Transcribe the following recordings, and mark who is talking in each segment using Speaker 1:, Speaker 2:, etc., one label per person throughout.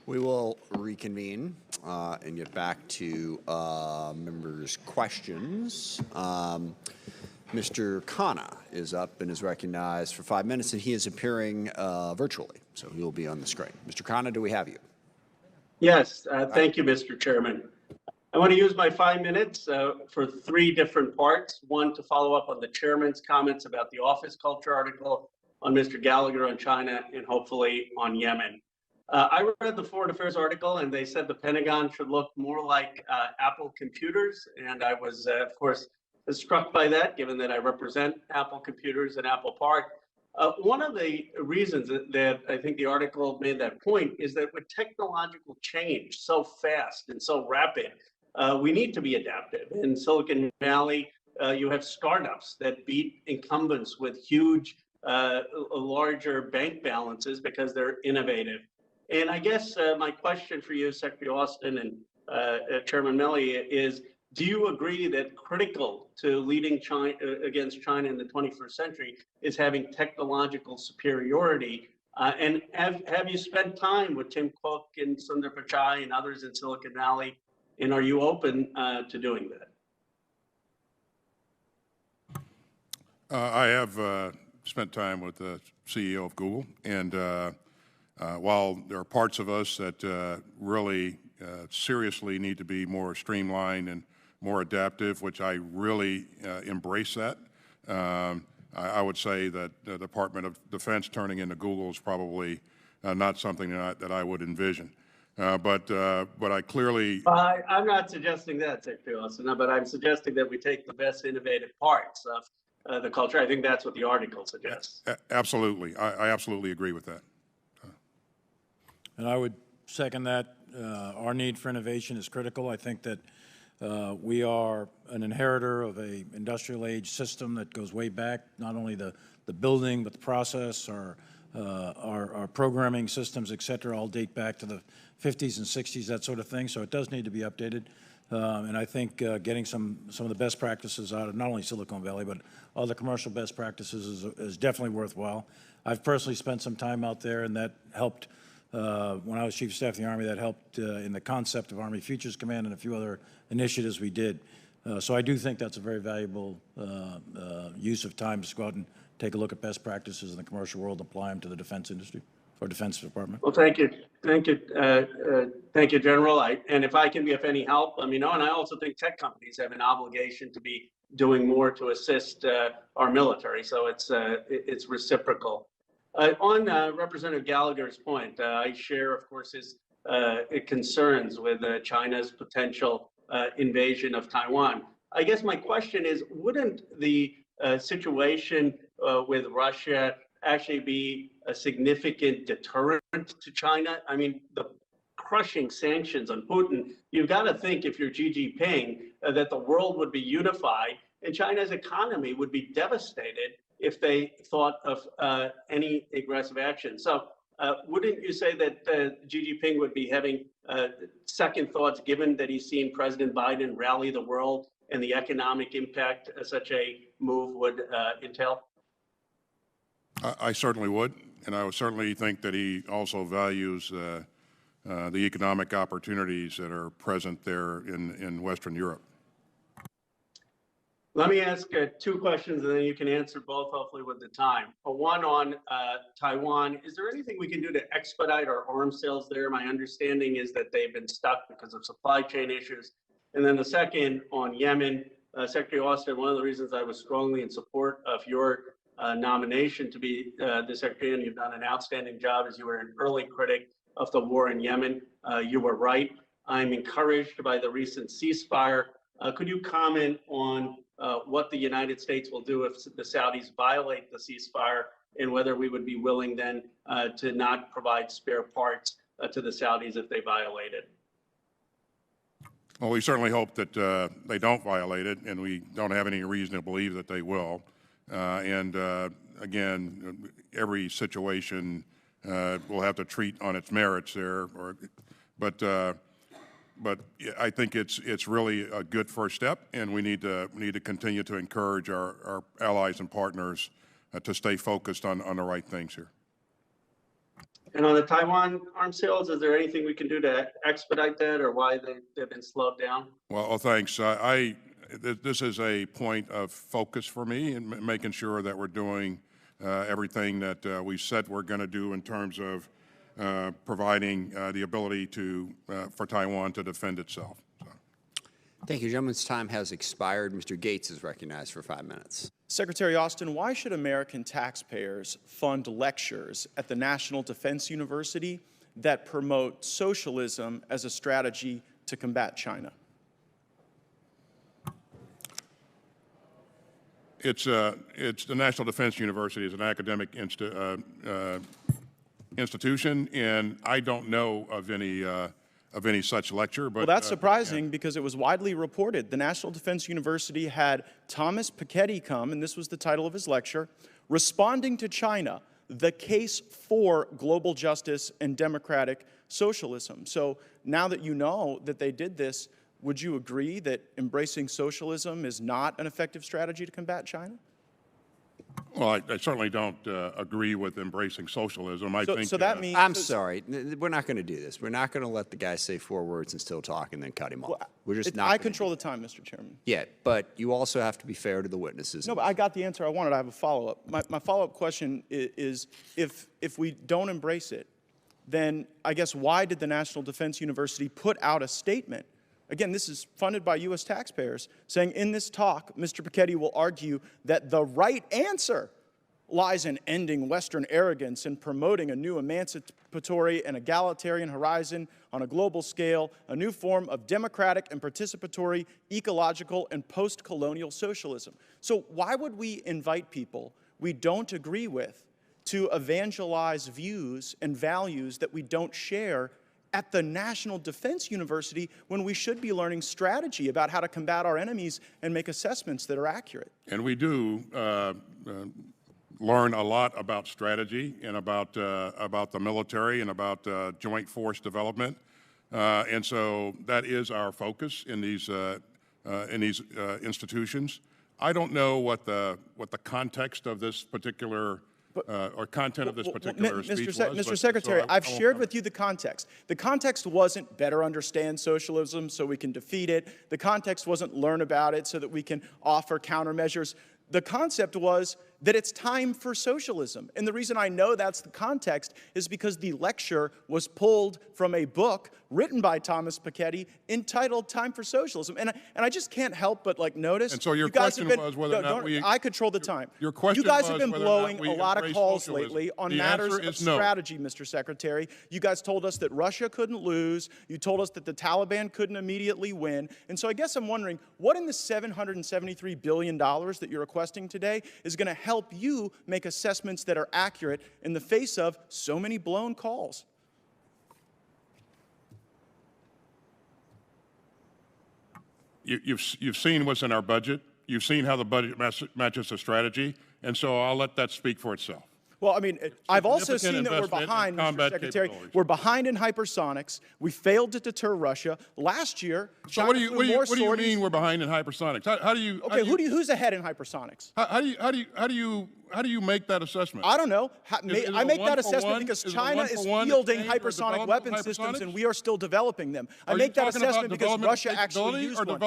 Speaker 1: We will reconvene and get back to members' questions. Mr. Khanna is up and is recognized for 5 minutes, and he is appearing virtually, so he will be on the screen. Mr. Khanna, do we have you?
Speaker 2: Yes, thank you, Mr. Chairman. I want to use my 5 minutes for 3 different parts. One, to follow up on the chairman's comments about the office culture article, on Mr. Gallagher on China, and hopefully on Yemen. I read the Foreign Affairs article, and they said the Pentagon should look more like Apple computers, and I was, of course, struck by that, given that I represent Apple computers and Apple Park. One of the reasons that I think the article made that point is that with technological change so fast and so rapid, we need to be adaptive. In Silicon Valley, you have startups that beat incumbents with huge, larger bank balances because they're innovative. And I guess my question for you, Secretary Austin and Chairman Milley, is do you agree that critical to leading China against China in the 21st century is having technological superiority? And have you spent time with Tim Cook and Sundar Pichai and others in Silicon Valley? And are you open to doing that?
Speaker 3: I have spent time with the CEO of Google, and while there are parts of us that really seriously need to be more streamlined and more adaptive, which I really embrace that, I would say that the Department of Defense turning into Google is probably not something that I would envision. But I clearly...
Speaker 2: I'm not suggesting that, Secretary Austin, but I'm suggesting that we take the best innovative parts of the culture. I think that's what the article suggests.
Speaker 3: Absolutely. I absolutely agree with that.
Speaker 4: And I would second that. Our need for innovation is critical. I think that we are an inheritor of an industrial age system that goes way back, not only the building, but the process, our programming systems, et cetera, all date back to the 50s and 60s, that sort of thing. So it does need to be updated. And I think getting some of the best practices out of not only Silicon Valley, but all the commercial best practices is definitely worthwhile. I've personally spent some time out there, and that helped when I was Chief of Staff of the Army. That helped in the concept of Army Futures Command and a few other initiatives we did. So I do think that's a very valuable use of time to go out and take a look at best practices in the commercial world and apply them to the defense industry or Defense Department.
Speaker 2: Well, thank you, General. And if I can be of any help, let me know. And I also think tech companies have an obligation to be doing more to assist our military. So it's reciprocal. On Representative Gallagher's point, I share, of course, his concerns with China's potential invasion of Taiwan. I guess my question is, wouldn't the situation with Russia actually be a significant deterrent to China? I mean, the crushing sanctions on Putin, you've got to think, if you're Xi Jinping, that the world would be unified and China's economy would be devastated if they thought of any aggressive action. So wouldn't you say that Xi Jinping would be having second thoughts, given that he's seen President Biden rally the world and the economic impact such a move would entail?
Speaker 3: I certainly would, and I would certainly think that he also values the economic opportunities that are present there in Western Europe.
Speaker 2: Let me ask 2 questions, and then you can answer both, hopefully, with the time. One on Taiwan. Is there anything we can do to expedite our arms sales there? My understanding is that they've been stuck because of supply chain issues. And then the second on Yemen. Secretary Austin, one of the reasons I was strongly in support of your nomination to be the Secretary, and you've done an outstanding job, as you were an early critic of the war in Yemen. You were right. I'm encouraged by the recent ceasefire. Could you comment on what the United States will do if the Saudis violate the ceasefire, and whether we would be willing then to not provide spare parts to the Saudis if they violate it?
Speaker 3: Well, we certainly hope that they don't violate it, and we don't have any reason to believe that they will. Again, every situation we'll have to treat on its merits there. But I think it's really a good first step, and we need to continue to encourage our allies and partners to stay focused on the right things here.
Speaker 2: And on the Taiwan arms sales, is there anything we can do to expedite that, or why they've been slowed down?
Speaker 3: Well, thanks. This is a point of focus for me in making sure that we're doing everything that we said we're going to do in terms of providing the ability for Taiwan to defend itself. So.
Speaker 1: Thank you. Gentleman's time has expired. Mr. Gates is recognized for 5 minutes.
Speaker 5: Secretary Austin, why should American taxpayers fund lectures at the National Defense University that promote socialism as a strategy to combat China?
Speaker 3: It's the National Defense University is an academic institution, and I don't know of any such lecture. But
Speaker 5: well, that's surprising because it was widely reported. The National Defense University had Thomas Piketty come, and this was the title of his lecture, Responding to China, the Case for Global Justice and Democratic Socialism. So now that you know that they did this, would you agree that embracing socialism is not an effective strategy to combat China?
Speaker 3: Well, I certainly don't agree with embracing socialism.
Speaker 5: So that means...
Speaker 1: I'm sorry. We're not going to do this. We're not going to let the guy say 4 words and still talk and then cut him off.
Speaker 5: Well,
Speaker 1: We're just not.
Speaker 5: I control the time, Mr. Chairman.
Speaker 1: Yeah, but you also have to be fair to the witnesses.
Speaker 5: No, but I got the answer I wanted. I have a follow-up. My follow-up question is if we don't embrace it, then I guess why did the National Defense University put out a statement? Again, this is funded by U.S. taxpayers, saying in this talk, Mr. Piketty will argue that the right answer lies in ending Western arrogance and promoting a new emancipatory and egalitarian horizon on a global scale, a new form of democratic and participatory, ecological, and post-colonial socialism. So why would we invite people we don't agree with to evangelize views and values that we don't share at the National Defense University when we should be learning strategy about how to combat our enemies and make assessments that are accurate?
Speaker 3: And we do learn a lot about strategy and about the military and about joint force development, and so that is our focus in these institutions. I don't know what the context of this particular or content of this particular speech was.
Speaker 5: Mr. Secretary, I've shared with you the context. The context wasn't better understand socialism so we can defeat it. The context wasn't learn about it so that we can offer countermeasures. The concept was that it's time for socialism. And the reason I know that's the context is because the lecture was pulled from a book written by Thomas Piketty entitled Time for Socialism. And I just can't help but notice.
Speaker 3: And so your question was whether or not we...
Speaker 5: I control the time.
Speaker 3: Your question
Speaker 5: was You guys
Speaker 3: was
Speaker 5: have been blowing a lot of calls
Speaker 3: socialism.
Speaker 5: lately on
Speaker 3: the
Speaker 5: matters of strategy,
Speaker 3: no.
Speaker 5: Mr. Secretary. You guys told us that Russia couldn't lose. You told us that the Taliban couldn't immediately win. And so I guess I'm wondering, what in the $773 billion that you're requesting today is going to help you make assessments that are accurate in the face of so many blown calls?
Speaker 3: You've seen what's in our budget. You've seen how the budget matches the strategy, and so I'll let that speak for itself.
Speaker 5: Well, I mean, I've also seen that we're behind, Mr. Secretary. We're behind in hypersonics. We failed to deter Russia. Last year,
Speaker 3: so what do you mean we're behind in hypersonics? How do you?
Speaker 5: Okay, who's ahead in hypersonics?
Speaker 3: How do you make that assessment?
Speaker 5: I don't know. I make that assessment because China is fielding hypersonic weapon systems and we are still developing them. I make that assessment because Russia actually used one.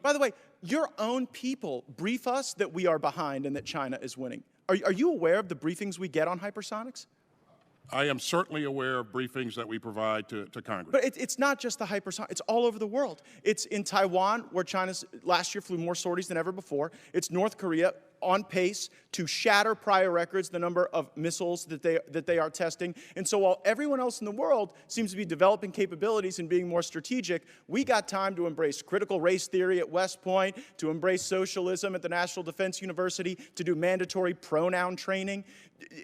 Speaker 5: By the way, your own people brief us that we are behind and that China is winning. Are you aware of the briefings we get on hypersonics?
Speaker 3: I am certainly aware of briefings that we provide to Congress.
Speaker 5: But it's not just the hypersonic. It's all over the world. It's in Taiwan, where China last year flew more sorties than ever before. It's North Korea, on pace to shatter prior records, the number of missiles that they are testing. And so while everyone else in the world seems to be developing capabilities and being more strategic, we got time to embrace critical race theory at West Point, to embrace socialism at the National Defense University, to do mandatory pronoun training.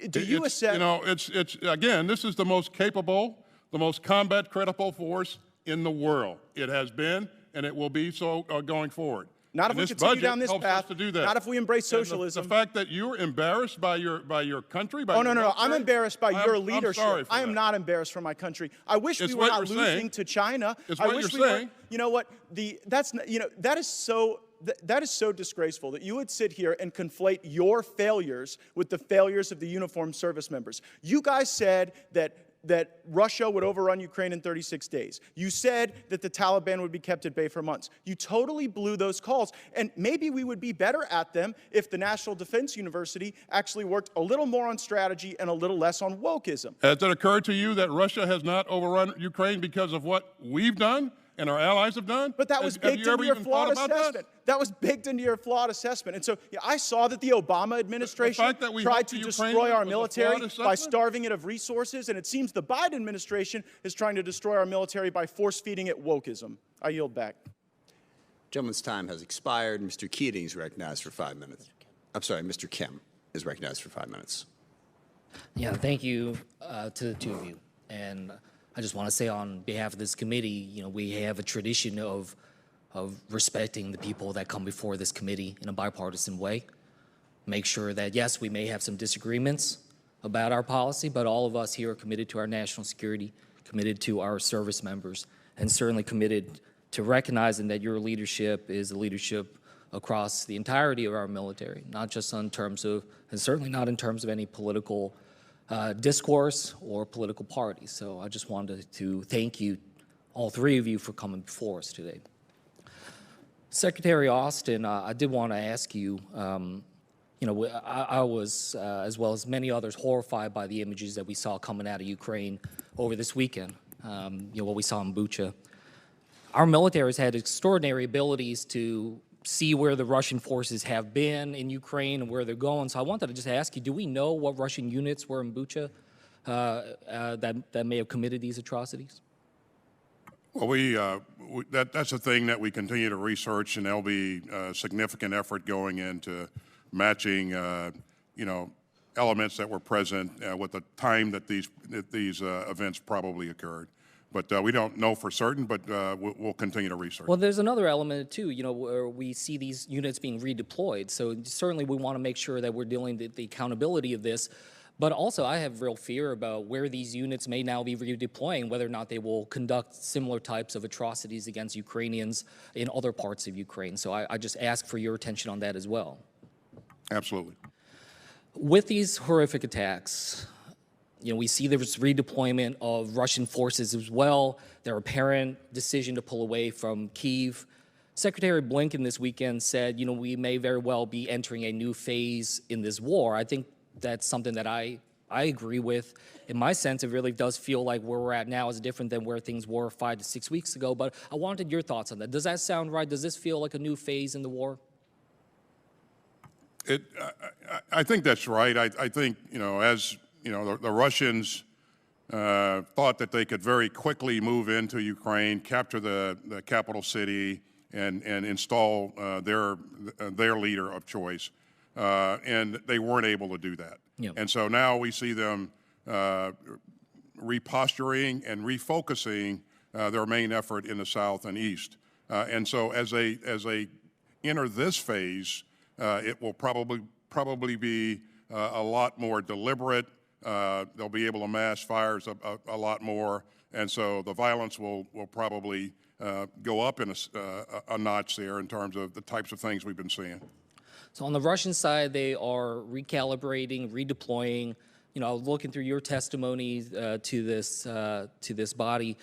Speaker 5: Do you assess?
Speaker 3: You know, it's again, this is the most capable, the most combat-credible force in the world. It has been, and it will be so going forward.
Speaker 5: Not if we continue down this path.
Speaker 3: To do that.
Speaker 5: Not if we embrace socialism.
Speaker 3: The fact that you're embarrassed by your country.
Speaker 5: No. I'm embarrassed by your leadership.
Speaker 3: I'm sorry for
Speaker 5: I am not embarrassed for my country. I wish we were not losing to China.
Speaker 3: I wish we were.
Speaker 5: You know what? That is so disgraceful that you would sit here and conflate your failures with the failures of the uniformed service members. You guys said that that Russia would overrun Ukraine in 36 days. You said that the Taliban would be kept at bay for months. You totally blew those calls. And maybe we would be better at them if the National Defense University actually worked a little more on strategy and a little less on wokeism.
Speaker 3: Has it occurred to you that Russia has not overrun Ukraine because of what we've done and our allies have done?
Speaker 5: But that was baked into your flawed assessment. That was baked into your flawed assessment. And so I saw that the Obama administration tried to destroy our military by starving it of resources, and it seems the Biden administration is trying to destroy our military by force-feeding it wokeism. I yield back.
Speaker 1: Gentleman's time has expired. Mr. Keating is recognized for 5 minutes. I'm sorry, Mr. Kim is recognized for 5 minutes.
Speaker 6: Yeah, thank you to the two of you. And I just want to say on behalf of this committee, we have a tradition of respecting the people that come before this committee in a bipartisan way. Make sure that, yes, we may have some disagreements about our policy, but all of us here are committed to our national security, committed to our service members, and certainly committed to recognizing that your leadership is a leadership across the entirety of our military, not just in terms of, and certainly not in terms of any political discourse or political party. So I just wanted to thank you, all three of you, for coming before us today. Secretary Austin, I did want to ask you, I was, as well as many others, horrified by the images that we saw coming out of Ukraine over this weekend, what we saw in Bucha. Our military has had extraordinary abilities to see where the Russian forces have been in Ukraine and where they're going. So I wanted to just ask you, do we know what Russian units were in Bucha that may have committed these atrocities?
Speaker 3: Well, that's a thing that we continue to research, and there'll be significant effort going into matching, elements that were present with the time that these events probably occurred. But we don't know for certain, but we'll continue to research.
Speaker 6: Well, there's another element, too, where we see these units being redeployed. So certainly we want to make sure that we're dealing with the accountability of this. But also I have real fear about where these units may now be redeploying, whether or not they will conduct similar types of atrocities against Ukrainians in other parts of Ukraine. So I just ask for your attention on that as well.
Speaker 3: Absolutely.
Speaker 6: With these horrific attacks, we see there's redeployment of Russian forces as well, their apparent decision to pull away from Kyiv. Secretary Blinken this weekend said, we may very well be entering a new phase in this war. I think that's something that I agree with. In my sense, it really does feel like where we're at now is different than where things were 5 to 6 weeks ago. But I wanted your thoughts on that. Does that sound right? Does this feel like a new phase in the war?
Speaker 3: I think that's right. I think, as the Russians thought that they could very quickly move into Ukraine, capture the capital city, and install their leader of choice. And they weren't able to do that. Yep. And so now we see them reposturing and refocusing their main effort in the south and east. And so as they enter this phase, it will probably be a lot more deliberate. They'll be able to mass fires a lot more. And so the violence will probably go up in a notch there in terms of the types of things we've been seeing.
Speaker 6: So on the Russian side, they are recalibrating, redeploying. Looking through your testimony to this body,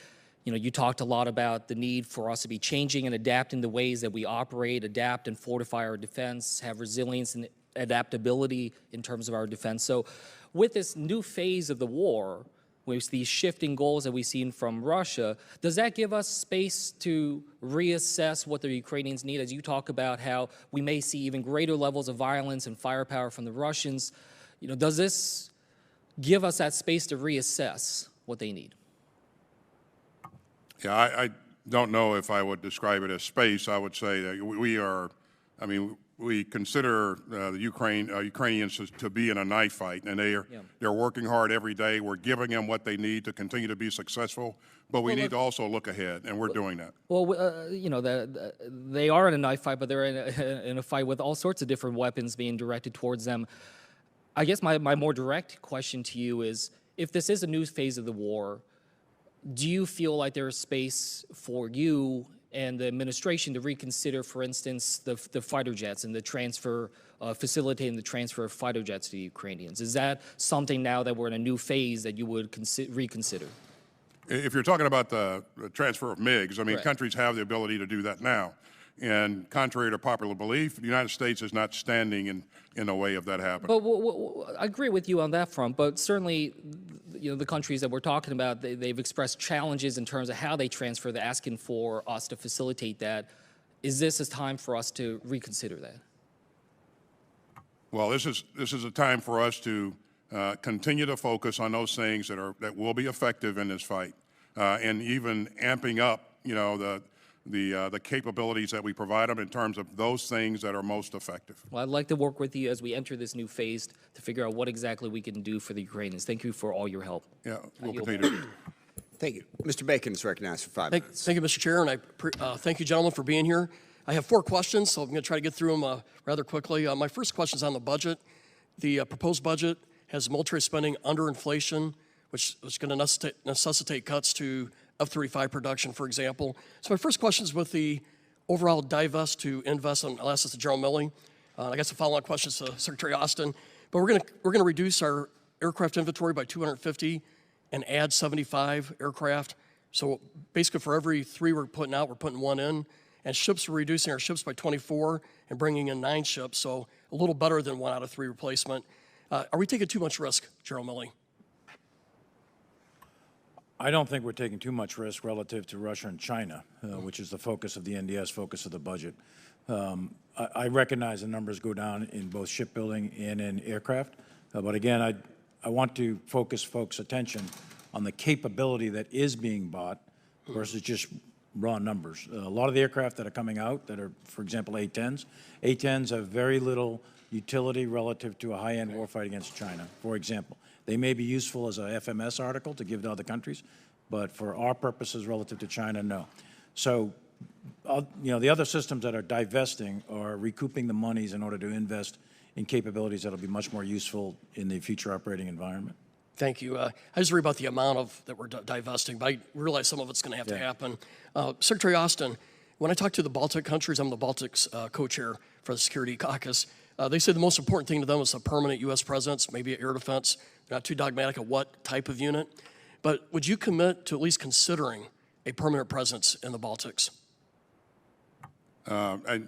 Speaker 6: you talked a lot about the need for us to be changing and adapting the ways that we operate, adapt and fortify our defense, have resilience and adaptability in terms of our defense. So with this new phase of the war, with these shifting goals that we've seen from Russia, does that give us space to reassess what the Ukrainians need? As you talk about how we may see even greater levels of violence and firepower from the Russians, does this give us that space to reassess what they need?
Speaker 3: Yeah, I don't know if I would describe it as space. I would say that we consider the Ukrainians to be in a knife fight, and they're working hard every day. We're giving them what they need to continue to be successful, but we need to also look ahead, and we're doing that.
Speaker 6: Well, they are in a knife fight, but they're in a fight with all sorts of different weapons being directed towards them. I guess my more direct question to you is, if this is a new phase of the war, do you feel like there is space for you and the administration to reconsider, for instance, the fighter jets and the transfer, facilitating the transfer of fighter jets to the Ukrainians? Is that something now that we're in a new phase that you would reconsider?
Speaker 3: If you're talking about the transfer of MiGs, I mean,
Speaker 6: Correct.
Speaker 3: countries have the ability to do that now. And contrary to popular belief, the United States is not standing in the way of that happening.
Speaker 6: But I agree with you on that front, but certainly, you know, the countries that we're talking about, they've expressed challenges in terms of how they transfer. They're asking for us to facilitate that. Is this a time for us to reconsider that?
Speaker 3: Well, this is a time for us to continue to focus on those things that will be effective in this fight, and even amping up, you know, the capabilities that we provide them in terms of those things that are most effective.
Speaker 6: Well, I'd like to work with you as we enter this new phase to figure out what exactly we can do for the Ukrainians. Thank you for all your help.
Speaker 3: Yeah, we'll
Speaker 6: yield
Speaker 3: continue to do.
Speaker 1: Thank you. Mr. Bacon is recognized for 5 minutes.
Speaker 7: Thank you, Mr. Chair, and thank you, gentlemen, for being here. I have 4 questions, so I'm going to try to get through them rather quickly. My first question is on the budget. The proposed budget has military spending under inflation, which is going to necessitate cuts to F-35 production, for example. So my first question is with the overall divest to invest, and I'll ask this to General Milley. I guess the follow-on question is to Secretary Austin. But we're going to reduce our aircraft inventory by 250 and add 75 aircraft. So basically, for every 3 we're putting out, we're putting 1 in. And ships, we're reducing our ships by 24 and bringing in 9 ships. So a little better than 1 out of 3 replacement. Are we taking too much risk, General Milley?
Speaker 4: I don't think we're taking too much risk relative to Russia and China, which is the focus of the NDS, focus of the budget. I recognize the numbers go down in both shipbuilding and in aircraft. But again, I want to focus folks' attention on the capability that is being bought versus just raw numbers. A lot of the aircraft that are coming out that are, for example, A-10s have very little utility relative to a high-end warfight against China, for example. They may be useful as a FMS article to give to other countries, but for our purposes relative to China, no. So, you know, the other systems that are divesting are recouping the monies in order to invest in capabilities that will be much more useful in the future operating environment.
Speaker 7: Thank you. I just worry about the amount that we're divesting, but I realize some of it's going to have to happen. Secretary Austin, when I talk to the Baltic countries, I'm the Baltics co-chair for the Security Caucus. They say the most important thing to them is a permanent U.S. presence, maybe air defense. They're not too dogmatic of what type of unit. But would you commit to at least considering a permanent presence in the Baltics?
Speaker 3: I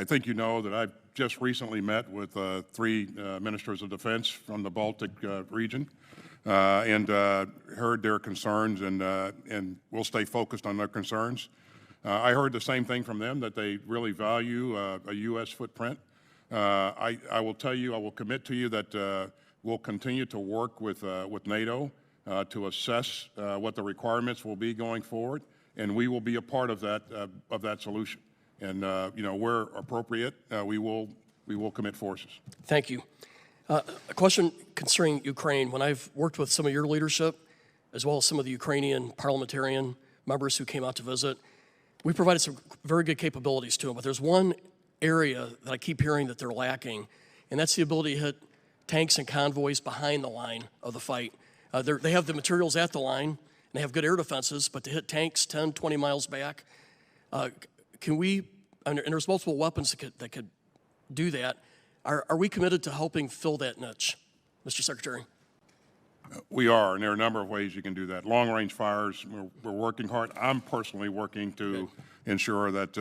Speaker 3: think you know that I've just recently met with 3 ministers of defense from the Baltic region and heard their concerns, and we'll stay focused on their concerns. I heard the same thing from them, that they really value a U.S. footprint. I will tell you, I will commit to you that we'll continue to work with NATO to assess what the requirements will be going forward, and we will be a part of that solution. And you know, where appropriate, we will commit forces.
Speaker 7: Thank you. A question concerning Ukraine. When I've worked with some of your leadership, as well as some of the Ukrainian parliamentarian members who came out to visit, we provided some very good capabilities to them. But there's one area that I keep hearing that they're lacking, and that's the ability to hit tanks and convoys behind the line of the fight. They have the materials at the line, and they have good air defenses, but to hit tanks 10, 20 miles back, can we, and there's multiple weapons that could do that. Are we committed to helping fill that niche, Mr. Secretary?
Speaker 3: We are, and there are a number of ways you can do that. Long-range fires, we're working hard. I'm personally working to ensure that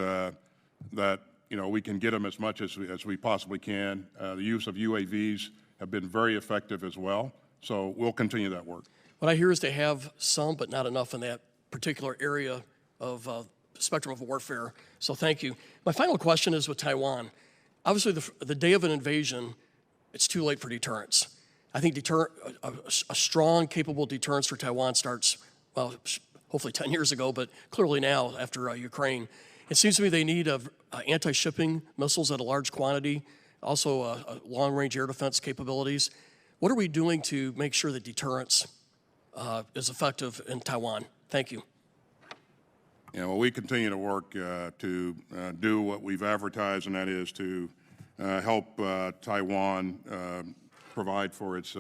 Speaker 3: you know, we can get them as much as we possibly can. The use of UAVs have been very effective as well, so we'll continue that work.
Speaker 7: What I hear is they have some, but not enough in that particular area of spectrum of warfare, so thank you. My final question is with Taiwan. Obviously, the day of an invasion, it's too late for deterrence. I think a strong, capable deterrence for Taiwan starts, well, hopefully 10 years ago, but clearly now after Ukraine. It seems to me they need anti-shipping missiles at a large quantity, also long-range air defense capabilities. What are we doing to make sure that deterrence is effective in Taiwan? Thank you.
Speaker 3: Yeah, well, we continue to work to do what we've advertised, and that is to help Taiwan provide for its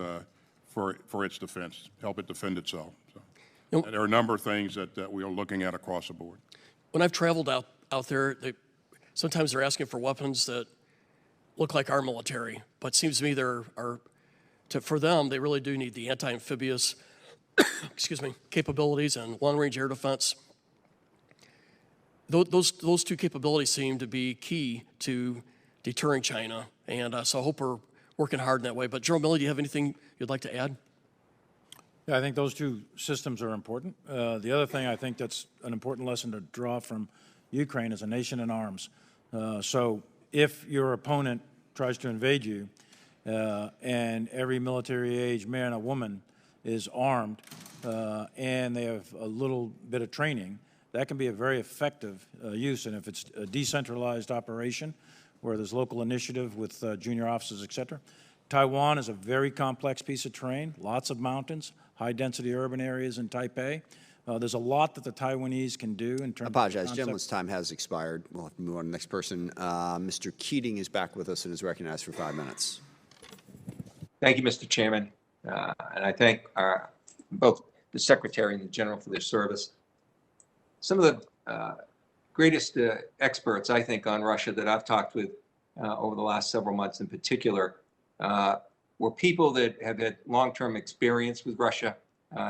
Speaker 3: defense, help it defend itself. So, there are a number of things that we are looking at across the board.
Speaker 7: when I've traveled out there, sometimes they're asking for weapons that look like our military, but it seems to me for them, they really do need the anti-amphibious capabilities and long-range air defense. Those two capabilities seem to be key to deterring China, and so I hope we're working hard in that way. But General Milley, do you have anything you'd like to add?
Speaker 4: Yeah, I think those two systems are important. The other thing I think that's an important lesson to draw from Ukraine is a nation in arms. So if your opponent tries to invade you and every military-age man or woman is armed and they have a little bit of training, that can be a very effective use. And if it's a decentralized operation where there's local initiative with junior officers, et cetera. Taiwan is a very complex piece of terrain, lots of mountains, high-density urban areas in Taipei. There's a lot that the Taiwanese can do in terms
Speaker 1: I apologize.
Speaker 4: of
Speaker 1: Gentleman's time has expired. We'll have to move on to the next person. Mr. Keating is back with us and is recognized for 5 minutes.
Speaker 8: Thank you, Mr. Chairman. And I thank both the Secretary and the General for their service. Some of the greatest experts, I think, on Russia that I've talked with over the last several months in particular were people that have had long-term experience with Russia.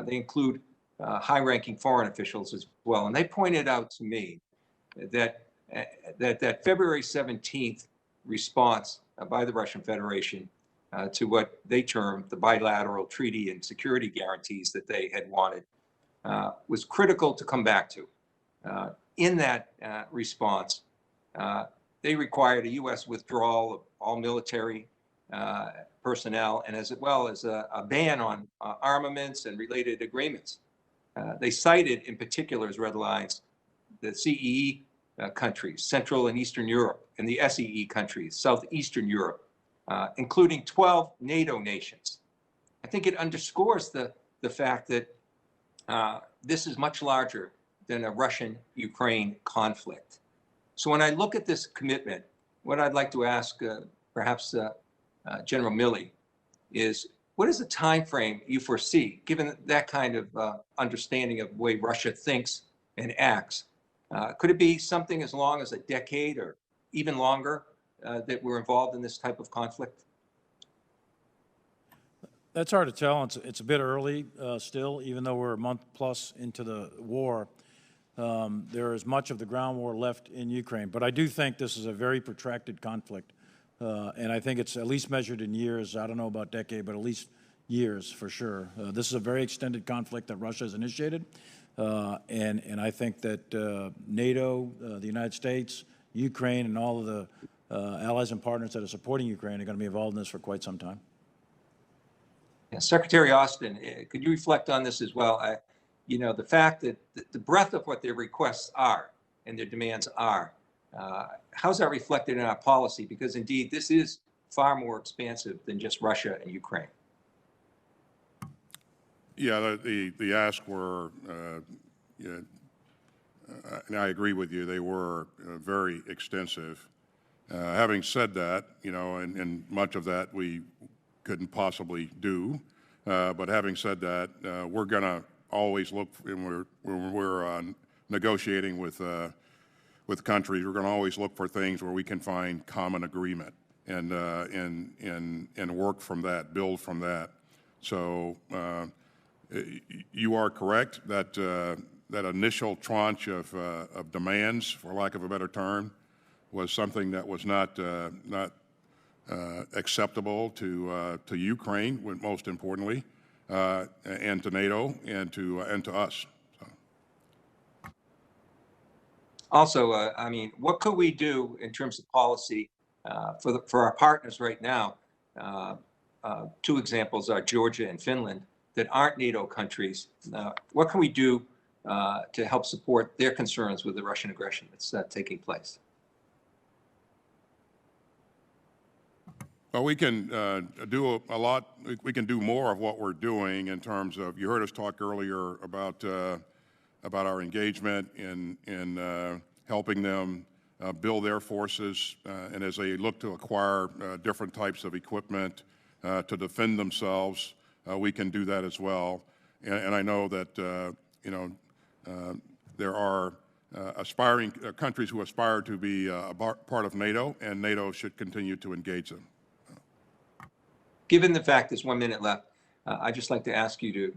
Speaker 8: They include high-ranking foreign officials as well. And they pointed out to me that that February 17th response by the Russian Federation to what they termed the bilateral treaty and security guarantees that they had wanted was critical to come back to. In that response, they required a U.S. withdrawal of all military personnel, and as well as a ban on armaments and related agreements. They cited in particular as red lines the CEE countries, Central and Eastern Europe, and the SEE countries, Southeastern Europe, including 12 NATO nations. I think it underscores the fact that this is much larger than a Russian-Ukraine conflict. So when I look at this commitment, what I'd like to ask perhaps General Milley is, what is the time frame you foresee, given that kind of understanding of the way Russia thinks and acts? Could it be something as long as a decade or even longer that we're involved in this type of conflict?
Speaker 4: That's hard to tell. It's a bit early still, even though we're a month plus into the war. There is much of the ground war left in Ukraine. But I do think this is a very protracted conflict. And I think it's at least measured in years. I don't know about decade, but at least years for sure. This is a very extended conflict that Russia has initiated. And I think that NATO, the United States, Ukraine, and all of the allies and partners that are supporting Ukraine are going to be involved in this for quite some time.
Speaker 8: Yeah, Secretary Austin, could you reflect on this as well? You know, the fact that the breadth of what their requests are and their demands are, how's that reflected in our policy? Because indeed, this is far more expansive than just Russia and Ukraine.
Speaker 3: Yeah, the asks were, and I agree with you, they were very extensive. Having said that, you know, and much of that we couldn't possibly do. But having said that, we're going to always look, when we're negotiating with countries, we're going to always look for things where we can find common agreement and work from that, build from that. So you are correct that that initial tranche of demands, for lack of a better term, was something that was not acceptable to Ukraine, most importantly, and to NATO and to us. So.
Speaker 8: Also, I mean, what could we do in terms of policy for our partners right now? Two examples are Georgia and Finland that aren't NATO countries. What can we do to help support their concerns with the Russian aggression that's taking place?
Speaker 3: Well, we can do a lot. We can do more of what we're doing in terms of. You heard us talk earlier about our engagement in helping them build their forces, and as they look to acquire different types of equipment to defend themselves, we can do that as well. And I know that you know there are aspiring countries who aspire to be part of NATO, and NATO should continue to engage them.
Speaker 8: Given the fact there's 1 minute left, I'd just like to ask you to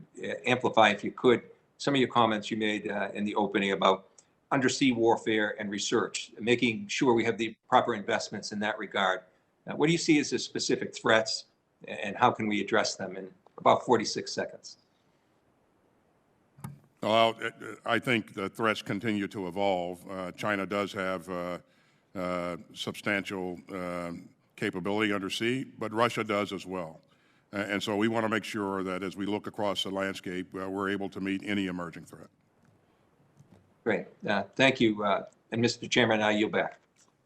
Speaker 8: amplify, if you could, some of your comments you made in the opening about undersea warfare and research, making sure we have the proper investments in that regard. What do you see as the specific threats, and how can we address them in about 46 seconds?
Speaker 3: Well, I think the threats continue to evolve. China does have substantial capability undersea, but Russia does as well. And so we want to make sure that as we look across the landscape, we're able to meet any emerging threat.
Speaker 8: Great. Thank you. And Mr. Chairman, I yield back.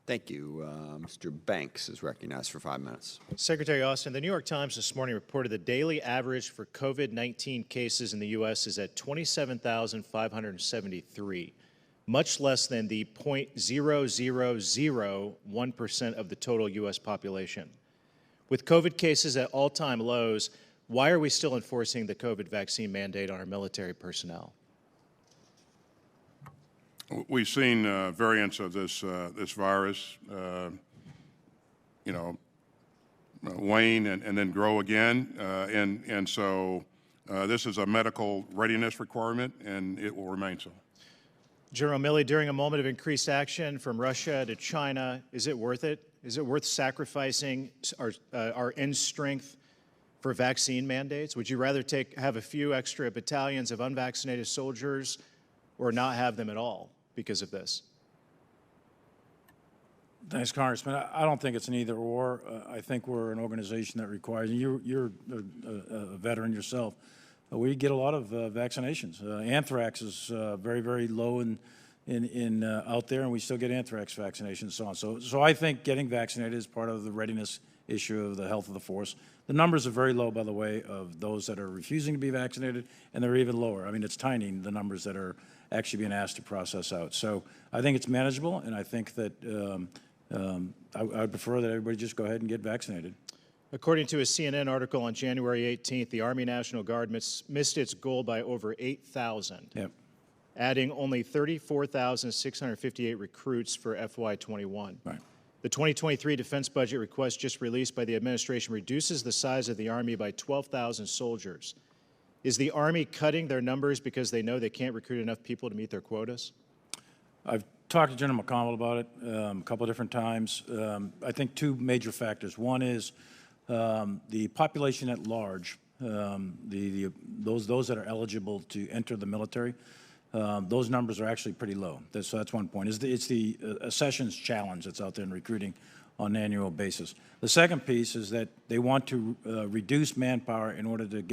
Speaker 1: Thank you. Mr. Banks is recognized for 5 minutes.
Speaker 9: Secretary Austin, the New York Times this morning reported the daily average for COVID-19 cases in the U.S. is at 27,573, much less than the 0.0001% of the total U.S. population. With COVID cases at all-time lows, why are we still enforcing the COVID vaccine mandate on our military personnel?
Speaker 3: We've seen variants of this virus, wane and then grow again, and so this is a medical readiness requirement, and it will remain so.
Speaker 9: General Milley, during a moment of increased action from Russia to China, is it worth it? Is it worth sacrificing our end strength for vaccine mandates? Would you rather have a few extra battalions of unvaccinated soldiers or not have them at all because of this?
Speaker 4: Thanks, Congressman. I don't think it's an either or. I think we're an organization that requires, and you're a veteran yourself, we get a lot of vaccinations. Anthrax is very, very low out there, and we still get anthrax vaccinations and so on. So I think getting vaccinated is part of the readiness issue of the health of the force. The numbers are very low, by the way, of those that are refusing to be vaccinated, and they're even lower. I mean, it's tiny, the numbers that are actually being asked to process out. So I think it's manageable, and I think that I'd prefer that everybody just go ahead and get vaccinated.
Speaker 9: According to a CNN article on January 18th, the Army National Guard missed its goal by over 8,000, adding only 34,658 recruits for FY21.
Speaker 4: Right.
Speaker 9: The 2023 defense budget request just released by the administration reduces the size of the Army by 12,000 soldiers. Is the Army cutting their numbers because they know they can't recruit enough people to meet their quotas?
Speaker 4: I've talked to General McConnell about it a couple of different times. I think two major factors. One is the population at large, those that are eligible to enter the military. Those numbers are actually pretty low. So that's one point. It's the accessions challenge that's out there in recruiting on an annual basis. The second piece is that they want to reduce manpower in order to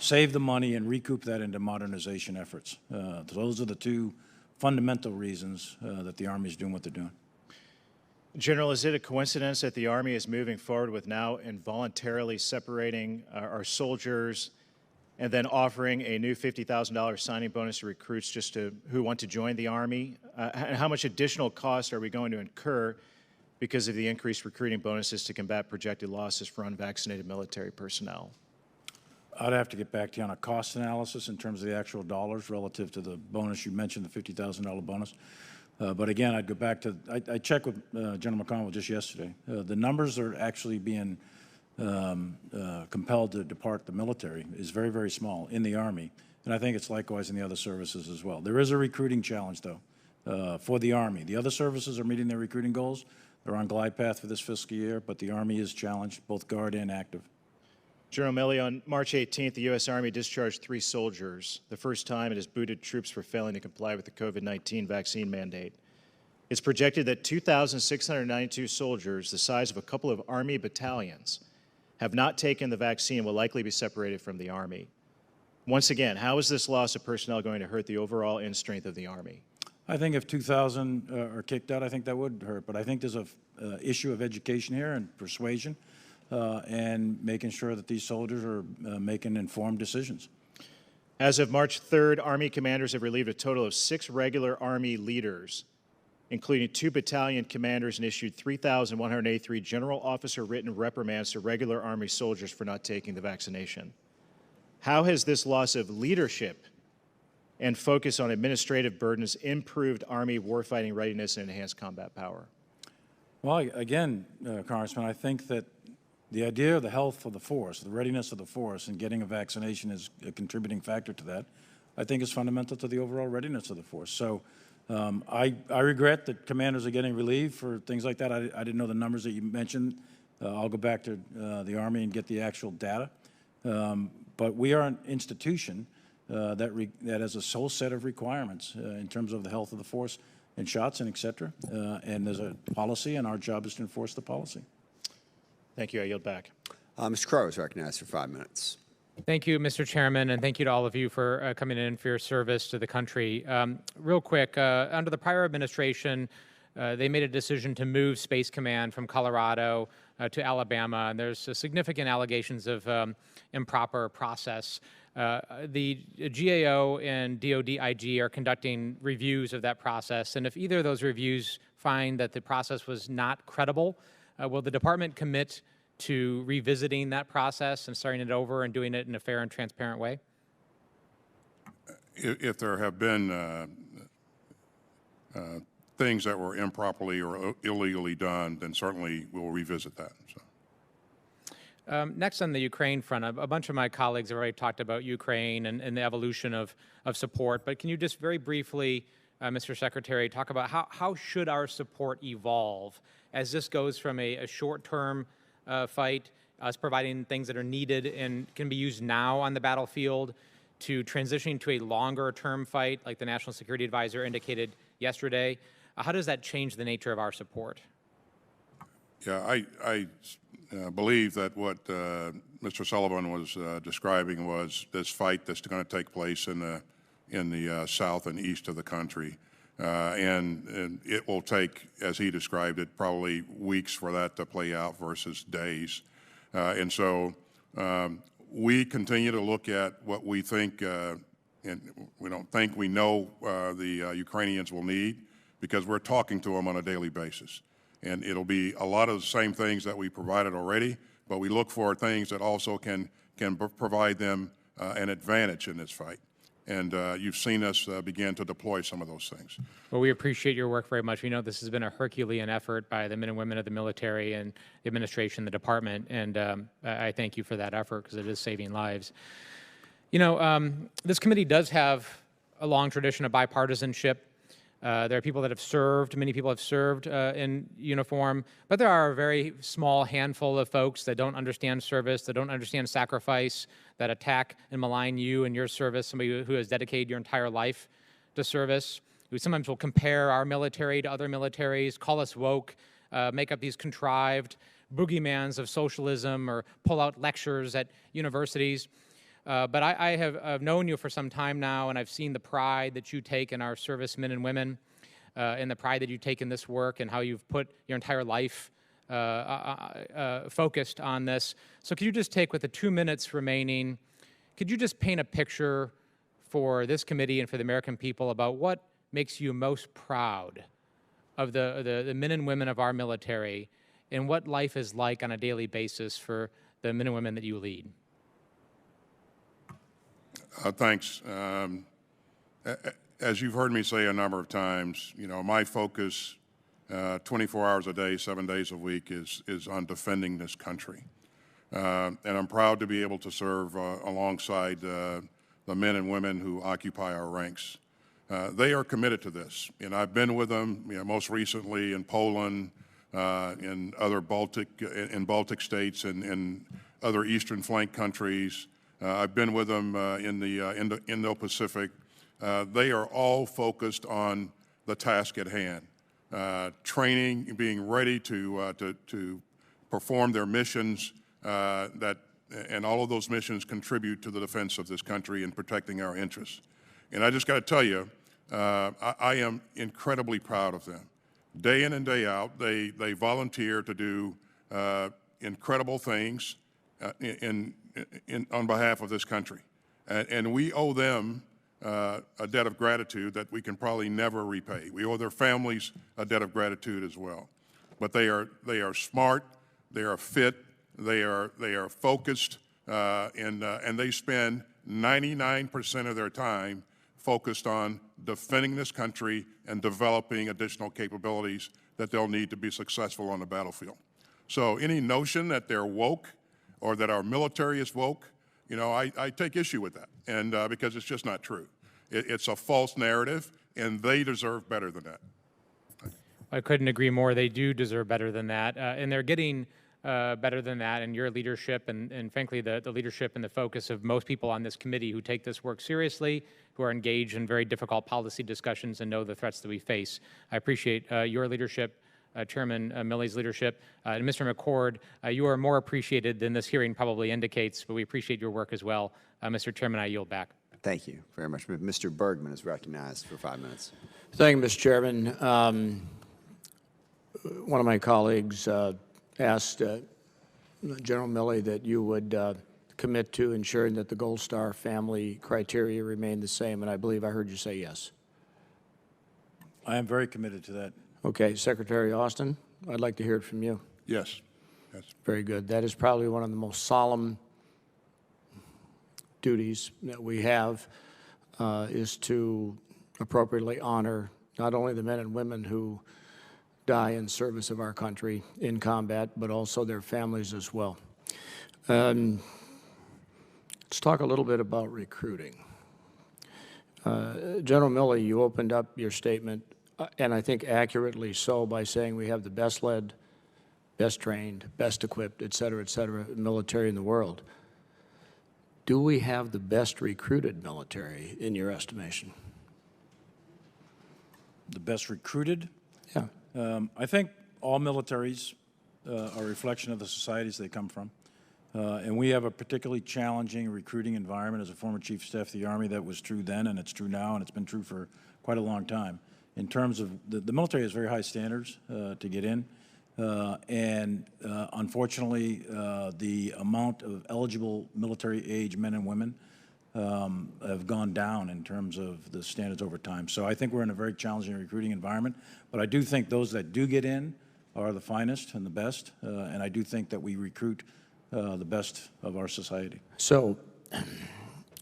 Speaker 4: save the money and recoup that into modernization efforts. Those are the two fundamental reasons that the Army is doing what they're doing.
Speaker 9: General, is it a coincidence that the Army is moving forward with now involuntarily separating our soldiers and then offering a new $50,000 signing bonus to recruits who want to join the Army? And how much additional cost are we going to incur because of the increased recruiting bonuses to combat projected losses for unvaccinated military personnel?
Speaker 4: I'd have to get back to you on a cost analysis in terms of the actual dollars relative to the bonus. You mentioned the $50,000 bonus. But again, I'd go back to, I checked with General McConnell just yesterday. The numbers are actually being compelled to depart the military is very, very small in the Army. And I think it's likewise in the other services as well. There is a recruiting challenge, though, for the Army. The other services are meeting their recruiting goals. They're on glide path for this fiscal year, but the Army is challenged, both Guard and active.
Speaker 9: General Milley, on March 18th, the U.S. Army discharged 3 soldiers, the first time it has booted troops for failing to comply with the COVID-19 vaccine mandate. It's projected that 2,692 soldiers, the size of a couple of Army battalions, have not taken the vaccine and will likely be separated from the Army. Once again, how is this loss of personnel going to hurt the overall end strength of the Army?
Speaker 4: I think if 2,000 are kicked out, I think that would hurt. But I think there's an issue of education here and persuasion. And making sure that these soldiers are making informed decisions.
Speaker 9: As of March 3rd, Army commanders have relieved a total of 6 regular Army leaders, including 2 battalion commanders, and issued 3,183 general officer written reprimands to regular Army soldiers for not taking the vaccination. How has this loss of leadership and focus on administrative burdens, improved Army warfighting readiness, and enhanced combat power?
Speaker 4: Well, again, Congressman, I think that the idea of the health of the force, the readiness of the force, and getting a vaccination is a contributing factor to that, I think is fundamental to the overall readiness of the force. So I regret that commanders are getting relief for things like that. I didn't know the numbers that you mentioned. I'll go back to the Army and get the actual data. But we are an institution that has a sole set of requirements in terms of the health of the force and shots and et cetera. And there's a policy, and our job is to enforce the policy.
Speaker 9: Thank you. I yield back.
Speaker 1: Mr. Crow is recognized for 5 minutes.
Speaker 10: Thank you, Mr. Chairman, and thank you to all of you for coming in for your service to the country. Real quick, under the prior administration, they made a decision to move Space Command from Colorado to Alabama, and there's significant allegations of improper process. The GAO and DOD IG are conducting reviews of that process, and if either of those reviews find that the process was not credible, will the department commit to revisiting that process and starting it over and doing it in a fair and transparent way?
Speaker 3: If there have been things that were improperly or illegally done, then certainly we'll revisit that. So.
Speaker 10: Next, on the Ukraine front, a bunch of my colleagues have already talked about Ukraine and the evolution of support, but can you just very briefly, Mr. Secretary, talk about how should our support evolve as this goes from a short-term fight, us providing things that are needed and can be used now on the battlefield, to transitioning to a longer-term fight, like the National Security Advisor indicated yesterday? How does that change the nature of our support?
Speaker 3: Yeah, I believe that what Mr. Sullivan was describing was this fight that's going to take place in the south and east of the country. And it will take, as he described it, probably weeks for that to play out versus days. And so we continue to look at what we think, and we don't think we know the Ukrainians will need, because we're talking to them on a daily basis. And it'll be a lot of the same things that we provided already, but we look for things that also can provide them an advantage in this fight. And you've seen us begin to deploy some of those things.
Speaker 10: Well, we appreciate your work very much. We know this has been a Herculean effort by the men and women of the military and the administration, the department, and I thank you for that effort, because it is saving lives. You know, this committee does have a long tradition of bipartisanship. There are people that have served, many people have served in uniform, but there are a very small handful of folks that don't understand service, that don't understand sacrifice, that attack and malign you and your service, somebody who has dedicated your entire life to service, who sometimes will compare our military to other militaries, call us woke, make up these contrived boogeymans of socialism, or pull out lectures at universities. But I have known you for some time now, and I've seen the pride that you take in our servicemen and women, and the pride that you take in this work, and how you've put your entire life focused on this. So could you just take, with the 2 minutes remaining, could you just paint a picture for this committee and for the American people about what makes you most proud of the men and women of our military, and what life is like on a daily basis for the men and women that you lead?
Speaker 3: Thanks. As you've heard me say a number of times, you know, my focus 24 hours a day, 7 days a week is on defending this country. And I'm proud to be able to serve alongside the men and women who occupy our ranks. They are committed to this, and I've been with them, you know, most recently in Poland, in other Baltic states, and in other Eastern flank countries. I've been with them in the Indo-Pacific. They are all focused on the task at hand, training, being ready to perform their missions, and all of those missions contribute to the defense of this country and protecting our interests. And I just got to tell you, I am incredibly proud of them. Day in and day out, they volunteer to do incredible things on behalf of this country. And we owe them a debt of gratitude that we can probably never repay. We owe their families a debt of gratitude as well. But they are smart, they are fit, they are focused, and they spend 99% of their time focused on defending this country and developing additional capabilities that they'll need to be successful on the battlefield. So any notion that they're woke or that our military is woke, you know, I take issue with that, and because it's just not true. It's a false narrative, and they deserve better than that.
Speaker 10: I couldn't agree more. They do deserve better than that, and they're getting better than that. And your leadership, and frankly, the leadership and the focus of most people on this committee who take this work seriously, who are engaged in very difficult policy discussions and know the threats that we face. I appreciate your leadership, Chairman Milley's leadership, and Mr. McCord. You are more appreciated than this hearing probably indicates, but we appreciate your work as well. Mr. Chairman, I yield back.
Speaker 1: Thank you very much. Mr. Bergman is recognized for 5 minutes.
Speaker 11: Thank you, Mr. Chairman. One of my colleagues asked General Milley that you would commit to ensuring that the Gold Star family criteria remain the same, and I believe I heard you say yes.
Speaker 4: I am very committed to that.
Speaker 11: Okay, Secretary Austin, I'd like to hear it from you.
Speaker 3: Yes. Yes.
Speaker 11: Very good. That is probably one of the most solemn duties that we have, is to appropriately honor not only the men and women who die in service of our country in combat, but also their families as well. Let's talk a little bit about recruiting. General Milley, you opened up your statement, and I think accurately so, by saying we have the best led, best trained, best equipped, et cetera, military in the world. Do we have the best recruited military in your estimation?
Speaker 4: The best recruited?
Speaker 11: Yeah.
Speaker 4: I think all militaries are a reflection of the societies they come from. And we have a particularly challenging recruiting environment. As a former Chief of Staff of the Army, that was true then, and it's true now, and it's been true for quite a long time. In terms of, the military has very high standards to get in. Unfortunately, the amount of eligible military age men and women have gone down in terms of the standards over time. So I think we're in a very challenging recruiting environment, but I do think those that do get in are the finest and the best, and I do think that we recruit the best of our society.
Speaker 11: So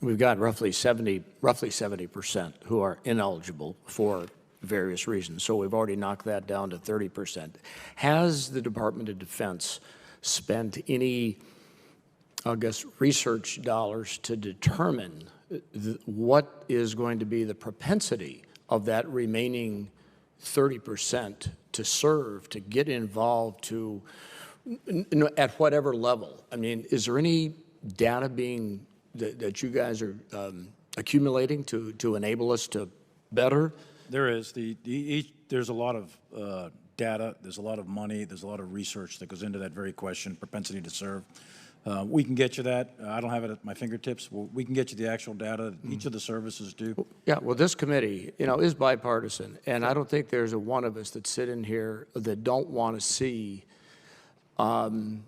Speaker 11: we've got roughly 70% who are ineligible for various reasons. So we've already knocked that down to 30%. Has the Department of Defense spent any, I guess, research dollars to determine what is going to be the propensity of that remaining 30% to serve, to get involved, to at whatever level? I mean, is there any data being that you guys are accumulating to enable us to better?
Speaker 4: There is. There's a lot of data, there's a lot of money, there's a lot of research that goes into that very question, propensity to serve. We can get you that. I don't have it at my fingertips. We can get you the actual data. Each of the services do.
Speaker 11: Yeah, well, this committee, is bipartisan, and I don't think there's a one of us that sit in here that don't want to see the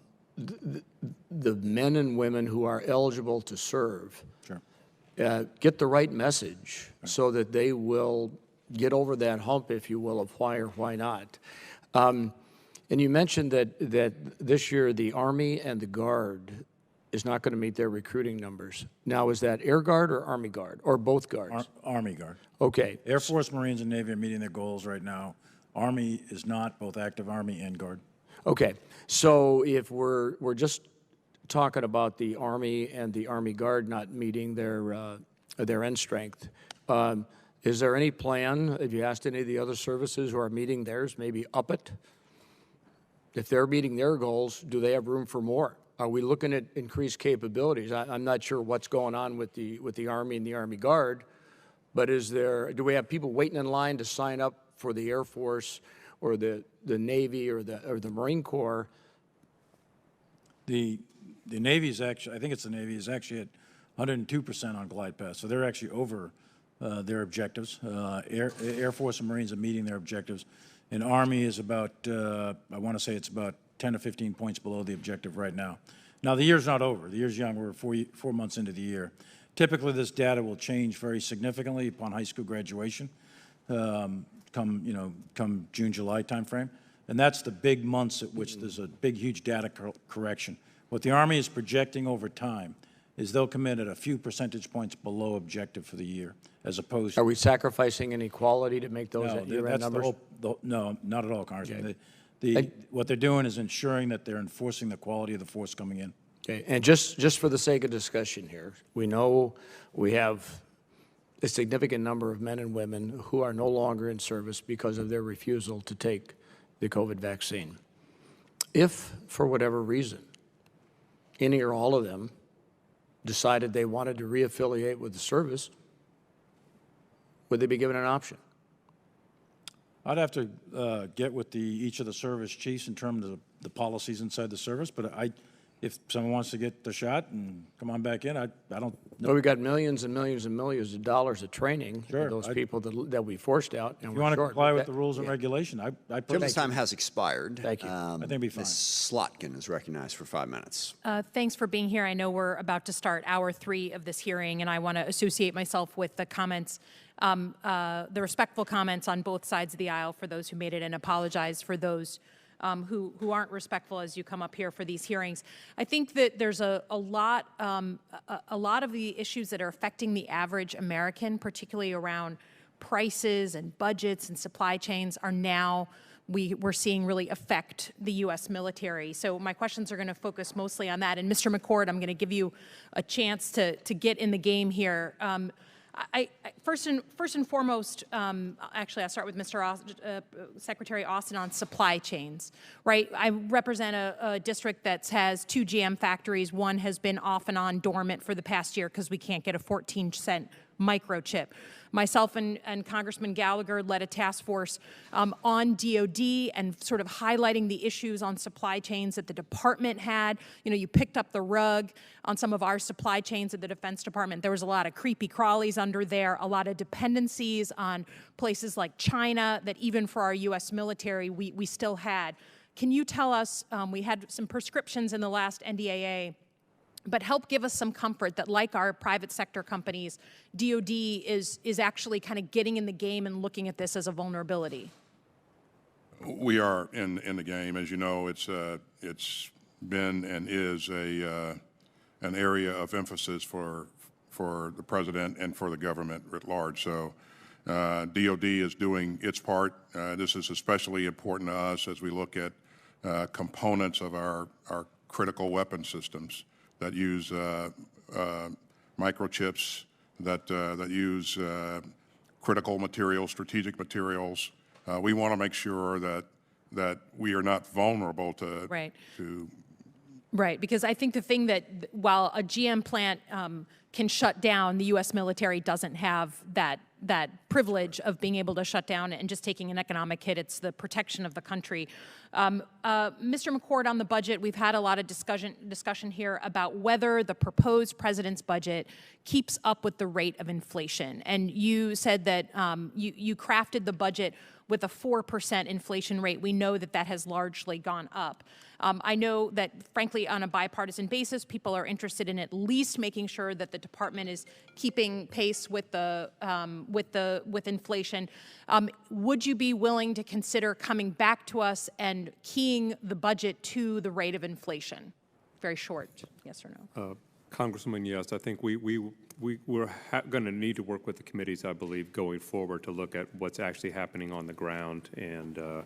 Speaker 11: men and women who are eligible to serve get the right message so that they will get over that hump, if you will, of why or why not. And you mentioned that this year the Army and the Guard is not going to meet their recruiting numbers. Now, is that Air Guard or Army Guard, or both Guards?
Speaker 4: Army Guard.
Speaker 11: Okay.
Speaker 4: Air Force, Marines, and Navy are meeting their goals right now. Army is not, both active Army and Guard. Okay.
Speaker 11: So if we're just talking about the Army and the Army Guard not meeting their end strength, is there any plan, have you asked any of the other services who are meeting theirs, maybe up it? If they're meeting their goals, do they have room for more? Are we looking at increased capabilities? I'm not sure what's going on with the Army and the Army Guard, but do we have people waiting in line to sign up for the Air Force or the Navy or the Marine Corps?
Speaker 4: The Navy is actually, I think it's the Navy, is actually at 102% on glide path, so they're actually over their objectives. Air Force and Marines are meeting their objectives. And Army is about, I want to say it's about 10 to 15 points below the objective right now. Now, the year's not over. The year's young. We're 4 months into the year. Typically, this data will change very significantly upon high school graduation, come June, July timeframe. And that's the big months at which there's a big, huge data correction. What the Army is projecting over time is they'll come in at a few percentage points below objective for the year. as opposed
Speaker 11: Are
Speaker 4: to.
Speaker 11: we sacrificing any quality to make those
Speaker 4: No,
Speaker 11: year-end
Speaker 4: that's
Speaker 11: numbers?
Speaker 4: no, not at all, Congressman.
Speaker 11: Okay.
Speaker 4: What they're doing is ensuring that they're enforcing the quality of the force coming in.
Speaker 11: Okay, and just for the sake of discussion here, we know we have a significant number of men and women who are no longer in service because of their refusal to take the COVID vaccine. If, for whatever reason, any or all of them decided they wanted to reaffiliate with the service, would they be given an option?
Speaker 4: I'd have to get with each of the service chiefs in terms of the policies inside the service, but if someone wants to get the shot and come on back in, I don't.
Speaker 11: Well, we've got millions and millions and millions of dollars of training for
Speaker 4: Sure,
Speaker 11: those people that we forced out. And
Speaker 4: If you
Speaker 11: we're
Speaker 4: want to
Speaker 11: short.
Speaker 4: comply with the rules and regulation, I
Speaker 1: Chairman's
Speaker 4: personally.
Speaker 1: time has expired.
Speaker 11: Thank you.
Speaker 4: I think it'd be fine.
Speaker 1: Ms. Slotkin is recognized for 5 minutes.
Speaker 12: Thanks for being here. I know we're about to start hour 3 of this hearing, and I want to associate myself with the comments, the respectful comments on both sides of the aisle for those who made it, and apologize for those who aren't respectful as you come up here for these hearings. I think that there's a lot of the issues that are affecting the average American, particularly around prices and budgets and supply chains, are now we're seeing really affect the U.S. military. So my questions are going to focus mostly on that. And Mr. McCord, I'm going to give you a chance to get in the game here. First and foremost, actually, I'll start with Mr. Secretary Austin on supply chains, right? I represent a district that has 2 GM factories. One has been off and on dormant for the past year because we can't get a 14-cent microchip. Myself and Congressman Gallagher led a task force on DOD and sort of highlighting the issues on supply chains that the department had. You know, you picked up the rug on some of our supply chains at the Defense Department. There was a lot of creepy crawlies under there, a lot of dependencies on places like China that even for our U.S. military we still had. Can you tell us, we had some prescriptions in the last NDAA, but help give us some comfort that, like our private sector companies, DOD is actually kind of getting in the game and looking at this as a vulnerability.
Speaker 3: We are in the game. As you know, it's been and is an area of emphasis for the president and for the government writ large. So DOD is doing its part. This is especially important to us as we look at components of our critical weapon systems that use microchips, that use critical materials, strategic materials. We want to make sure that we are not vulnerable to.
Speaker 12: Right.
Speaker 3: To
Speaker 12: Right, because I think the thing that while a GM plant can shut down, the U.S. military doesn't have that privilege of being able to shut down and just taking an economic hit. It's the protection of the country. Mr. McCord, on the budget, we've had a lot of discussion here about whether the proposed president's budget keeps up with the rate of inflation. And you said that you crafted the budget with a 4% inflation rate. We know that has largely gone up. I know that, frankly, on a bipartisan basis, people are interested in at least making sure that the department is keeping pace with inflation. Would you be willing to consider coming back to us and keying the budget to the rate of inflation? Very short, yes or no?
Speaker 13: Congressman, yes. I think we're going to need to work with the committees, I believe, going forward to look at what's actually happening on the ground. And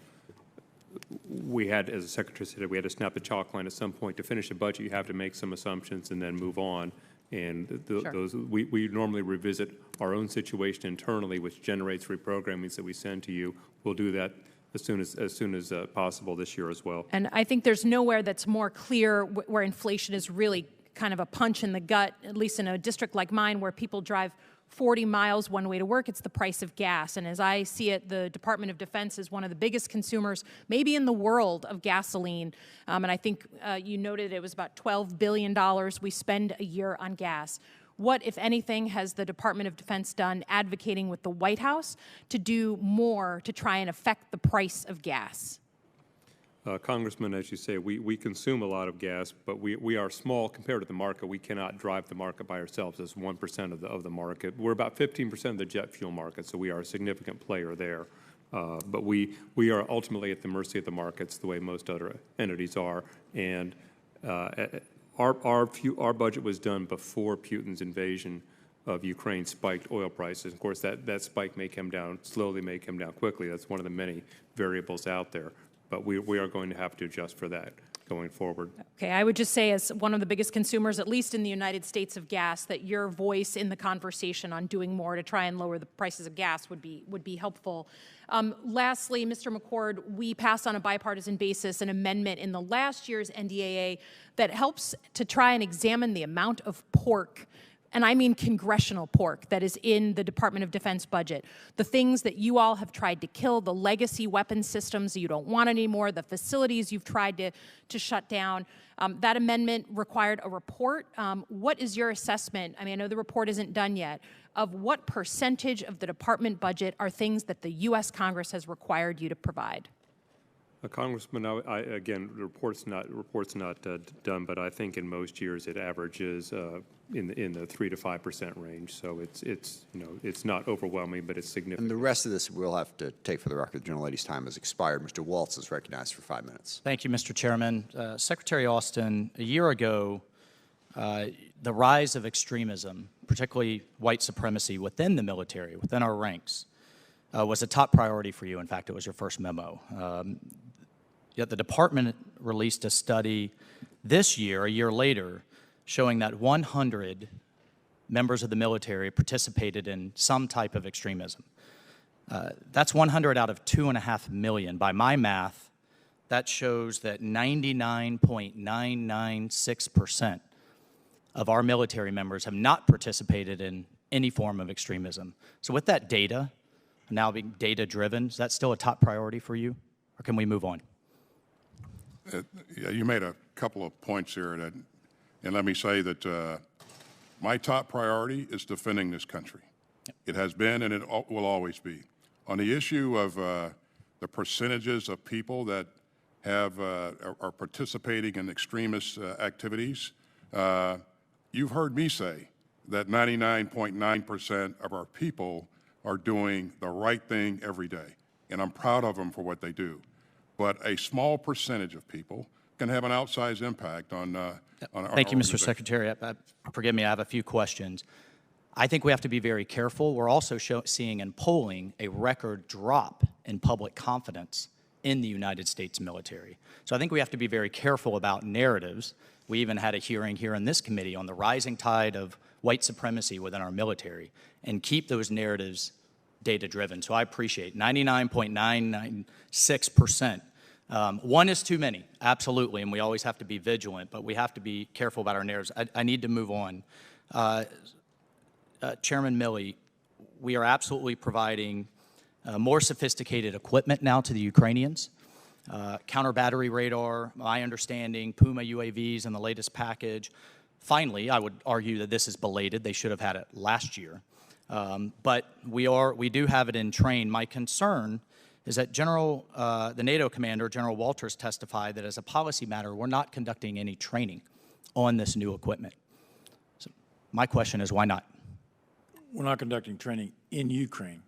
Speaker 13: we had, as the Secretary said, we had to snap the chalk line at some point. To finish a budget, you have to make some assumptions and then move on. And
Speaker 12: Sure.
Speaker 13: we normally revisit our own situation internally, which generates reprogrammings that we send to you. We'll do that as soon as possible this year as well.
Speaker 12: And I think there's nowhere that's more clear where inflation is really kind of a punch in the gut, at least in a district like mine where people drive 40 miles one way to work. It's the price of gas. And as I see it, the Department of Defense is one of the biggest consumers, maybe in the world, of gasoline. And I think you noted it was about $12 billion we spend a year on gas. What, if anything, has the Department of Defense done advocating with the White House to do more to try and affect the price of gas?
Speaker 13: Congressman, as you say, we consume a lot of gas, but we are small compared to the market. We cannot drive the market by ourselves as 1% of the market. We're about 15% of the jet fuel market, so we are a significant player there. But we are ultimately at the mercy of the markets the way most other entities are. And our budget was done before Putin's invasion Ukraine spiked oil prices. Of course, that spike may come down slowly, may come down quickly. That's one of the many variables out there. But we are going to have to adjust for that going forward.
Speaker 12: Okay, I would just say, as one of the biggest consumers, at least in the United States, of gas, that your voice in the conversation on doing more to try and lower the prices of gas would be helpful. Lastly, Mr. McCord, we passed on a bipartisan basis an amendment in the last year's NDAA that helps to try and examine the amount of pork, and I mean congressional pork, that is in the Department of Defense budget. The things that you all have tried to kill, the legacy weapon systems that you don't want anymore, the facilities you've tried to shut down. That amendment required a report. What is your assessment? I mean, I know the report isn't done yet, of what percentage of the department budget are things that the U.S. Congress has required you to provide?
Speaker 13: Congressman, again, the report's not done, but I think in most years it averages in the 3 to 5% range. So it's not overwhelming, but it's significant.
Speaker 1: And the rest of this we'll have to take for the record. The gentlelady's time has expired. Mr. Waltz is recognized for 5 minutes.
Speaker 14: Thank you, Mr. Chairman. Secretary Austin, a year ago, the rise of extremism, particularly white supremacy within the military, within our ranks, was a top priority for you. In fact, it was your first memo. Yet the department released a study this year, a year later, showing that 100 members of the military participated in some type of extremism. That's 100 out of 2.5 million. By my math, that shows that 99.996% of our military members have not participated in any form of extremism. So with that data, now being data-driven, is that still a top priority for you, or can we move on?
Speaker 3: Yeah, you made a couple of points here, and let me say that my top priority is defending this country. Yep. It has been, and it will always be. On the issue of the percentages of people that are participating in extremist activities, you've heard me say that 99.9% of our people are doing the right thing every day, and I'm proud of them for what they do. But a small percentage of people can have an outsized impact on our
Speaker 14: Thank you, Mr. Secretary. Forgive me, I have a few questions. I think we have to be very careful. We're also seeing in polling a record drop in public confidence in the United States military. So I think we have to be very careful about narratives. We even had a hearing here in this committee on the rising tide of white supremacy within our military, and keep those narratives data-driven. So I appreciate 99.996%. One is too many, absolutely, and we always have to be vigilant, but we have to be careful about our narratives. I need to move on. Chairman Milley, we are absolutely providing more sophisticated equipment now to the Ukrainians. Counter-battery radar, my understanding, Puma UAVs in the latest package. Finally, I would argue that this is belated. They should have had it last year. But we do have it in train. My concern is that the NATO commander, General Walters, testified that as a policy matter, we're not conducting any training on this new equipment. So my question is, why not?
Speaker 4: We're not conducting training in Ukraine.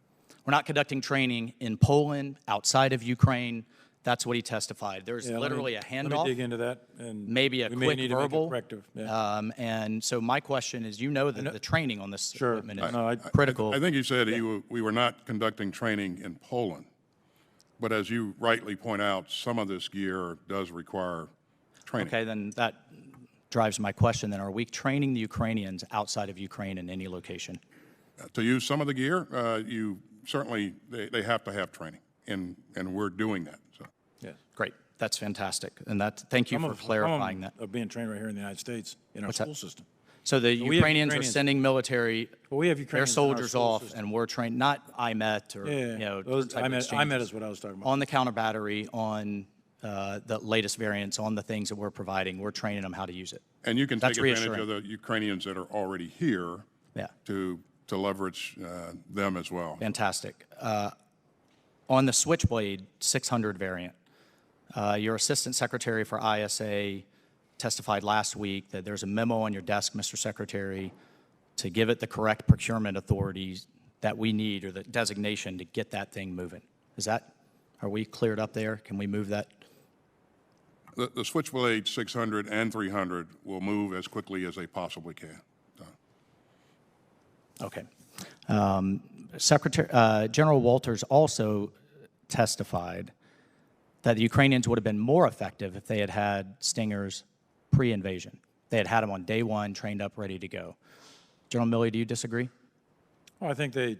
Speaker 14: We're not conducting training in Poland, outside of Ukraine. That's what he testified. There's literally a handoff.
Speaker 4: Let me dig into that. And
Speaker 14: maybe a quick verbal.
Speaker 4: Yeah.
Speaker 14: And so my question is, you know that the training on this equipment is critical.
Speaker 3: I think you said we were not conducting training in Poland. But as you rightly point out, some of this gear does require training.
Speaker 14: Okay, then that drives my question. Then are we training the Ukrainians outside of Ukraine in any location?
Speaker 3: To use some of the gear, they have to have training, and we're doing that. So.
Speaker 14: Yeah, great. That's fantastic, and thank you for clarifying that.
Speaker 4: Of being trained right here in the United States in our school system.
Speaker 14: So the Ukrainians are sending military, their soldiers off, and we're trained, not IMET or,
Speaker 4: IMET is what I was talking about.
Speaker 14: On the counter battery, on the latest variants, on the things that we're providing, we're training them how to use it.
Speaker 3: And you can take advantage of the Ukrainians that are already here to leverage them as well.
Speaker 14: Fantastic. On the Switchblade 600 variant, your Assistant Secretary for ISA testified last week that there's a memo on your desk, Mr. Secretary, to give it the correct procurement authorities that we need, or the designation to get that thing moving. Are we cleared up there? Can we move that?
Speaker 3: The Switchblade 600 and 300 will move as quickly as they possibly can.
Speaker 14: Okay. General Walters also testified that the Ukrainians would have been more effective if they had had Stingers pre-invasion. They had had them on day one, trained up, ready to go. General Milley, do you disagree?
Speaker 4: Well, I think their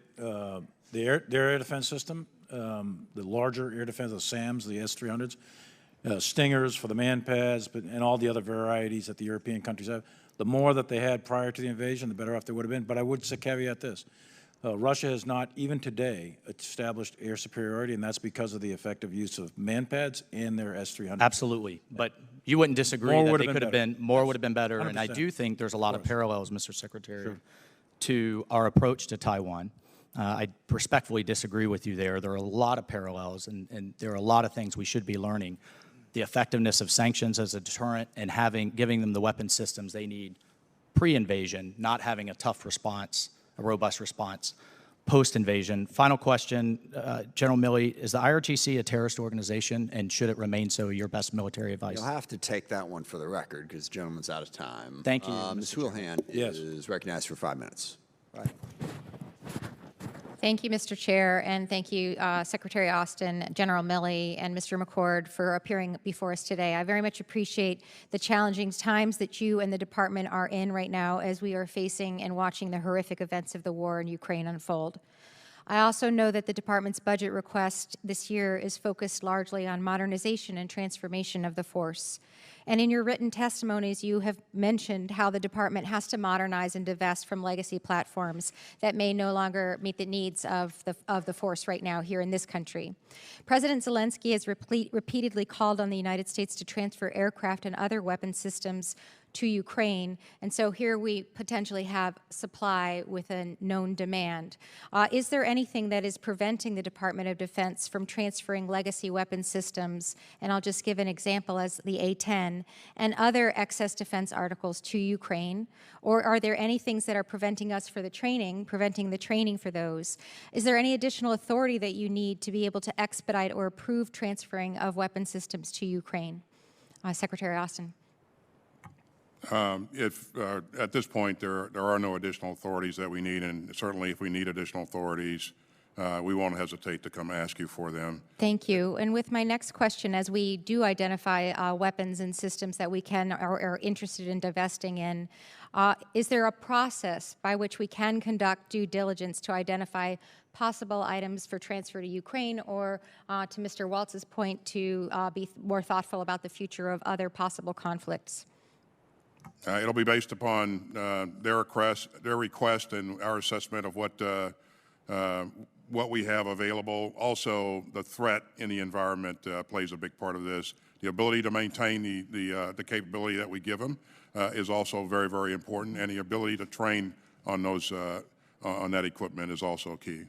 Speaker 4: air defense system, the larger air defense, the SAMs, the S-300s, Stingers for the man pads, and all the other varieties that the European countries have, the more that they had prior to the invasion, the better off they would have been. But I would caveat this. Russia has not, even today, established air superiority, and that's because of the effective use of man pads and their S-300.
Speaker 14: Absolutely. But you wouldn't disagree
Speaker 4: More
Speaker 14: that
Speaker 4: would
Speaker 14: they
Speaker 4: have
Speaker 14: could have
Speaker 4: been
Speaker 14: been, more would have been better.
Speaker 4: 100%.
Speaker 14: And I do think there's a lot of parallels, Mr. Secretary,
Speaker 4: Sure.
Speaker 14: to our approach to Taiwan. I respectfully disagree with you there. There are a lot of parallels, and there are a lot of things we should be learning. The effectiveness of sanctions as a deterrent and giving them the weapon systems they need pre-invasion, not having a tough response, a robust response post-invasion. Final question, General Milley, is the IRGC a terrorist organization, and should it remain so? Your best military advice.
Speaker 1: You'll have to take that one for the record because the gentleman's out of time.
Speaker 14: Thank you,
Speaker 1: Ms.
Speaker 14: Mr.
Speaker 1: Houlihan is recognized for 5 minutes. Right.
Speaker 12: Thank you, Mr. Chair, and thank you, Secretary Austin, General Milley, and Mr. McCord for appearing before us today. I very much appreciate the challenging times that you and the department are in right now as we are facing and watching the horrific events of the war in Ukraine unfold. I also know that the department's budget request this year is focused largely on modernization and transformation of the force. And in your written testimonies, you have mentioned how the department has to modernize and divest from legacy platforms that may no longer meet the needs of the force right now here in this country. President Zelensky has repeatedly called on the United States to transfer aircraft and other weapon systems to Ukraine, and so here we potentially have supply with a known demand. Is there anything that is preventing the Department of Defense from transferring legacy weapon systems, and I'll just give an example as the A-10, and other excess defense articles to Ukraine? Or are there any things that are preventing us for preventing the training for those? Is there any additional authority that you need to be able to expedite or approve transferring of weapon systems to Ukraine? Secretary Austin.
Speaker 3: At this point, there are no additional authorities that we need, and certainly if we need additional authorities, we won't hesitate to come ask you for them.
Speaker 12: Thank you. And with my next question, as we do identify weapons and systems that we can or are interested in divesting in, is there a process by which we can conduct due diligence to identify possible items for transfer to Ukraine, or to Mr. Waltz's point, to be more thoughtful about the future of other possible conflicts?
Speaker 3: It'll be based upon their request and our assessment of what we have available. Also, the threat in the environment plays a big part of this. The ability to maintain the capability that we give them is also very, very important, and the ability to train on those on that equipment is also key.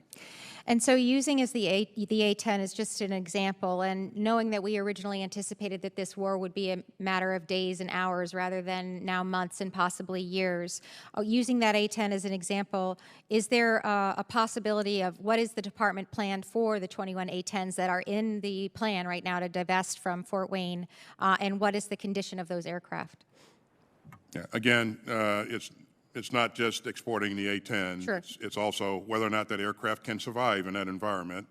Speaker 12: And so using as the A-10 is just an example, and knowing that we originally anticipated that this war would be a matter of days and hours rather than now months and possibly years, using that A-10 as an example, is there a possibility of what is the department planned for the 21 A-10s that are in the plan right now to divest from Fort Wayne, and what is the condition of those aircraft?
Speaker 3: Yeah, again, it's not just exporting the A-10.
Speaker 12: Sure.
Speaker 3: It's also whether or not that aircraft can survive in that environment,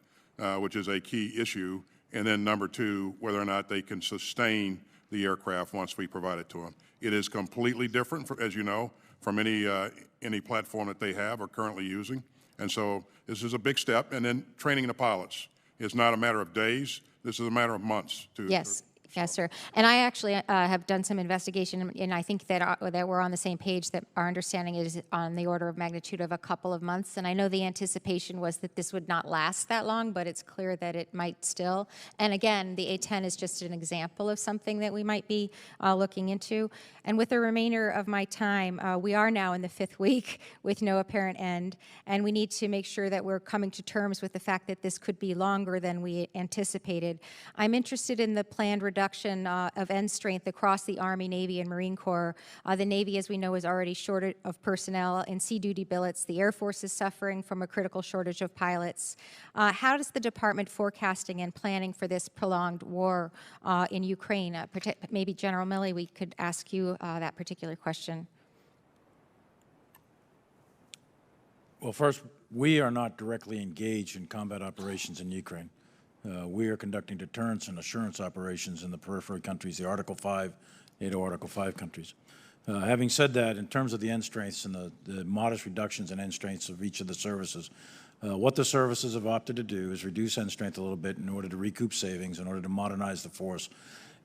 Speaker 3: which is a key issue. And then number two, whether or not they can sustain the aircraft once we provide it to them. It is completely different, as you know, from any platform that they have or currently using. And so this is a big step. And then training the pilots. It's not a matter of days. This is a matter of months.
Speaker 12: Yes. Yes, sir. And I actually have done some investigation, and I think that we're on the same page, that our understanding is on the order of magnitude of a couple of months. And I know the anticipation was that this would not last that long, but it's clear that it might still. And again, the A-10 is just an example of something that we might be looking into. And with the remainder of my time, we are now in the 5th week with no apparent end, and we need to make sure that we're coming to terms with the fact that this could be longer than we anticipated. I'm interested in the planned reduction of end strength across the Army, Navy, and Marine Corps. The Navy, as we know, is already short of personnel in sea duty billets. The Air Force is suffering from a critical shortage of pilots. How does the department forecasting and planning for this prolonged war in Ukraine? Maybe General Milley, we could ask you that particular question.
Speaker 4: Well, first, we are not directly engaged in combat operations in Ukraine. We are conducting deterrence and assurance operations in the periphery countries, the Article 5, NATO Article 5 countries. Having said that, in terms of the end strengths and the modest reductions in end strengths of each of the services, what the services have opted to do is reduce end strength a little bit in order to recoup savings, in order to modernize the force,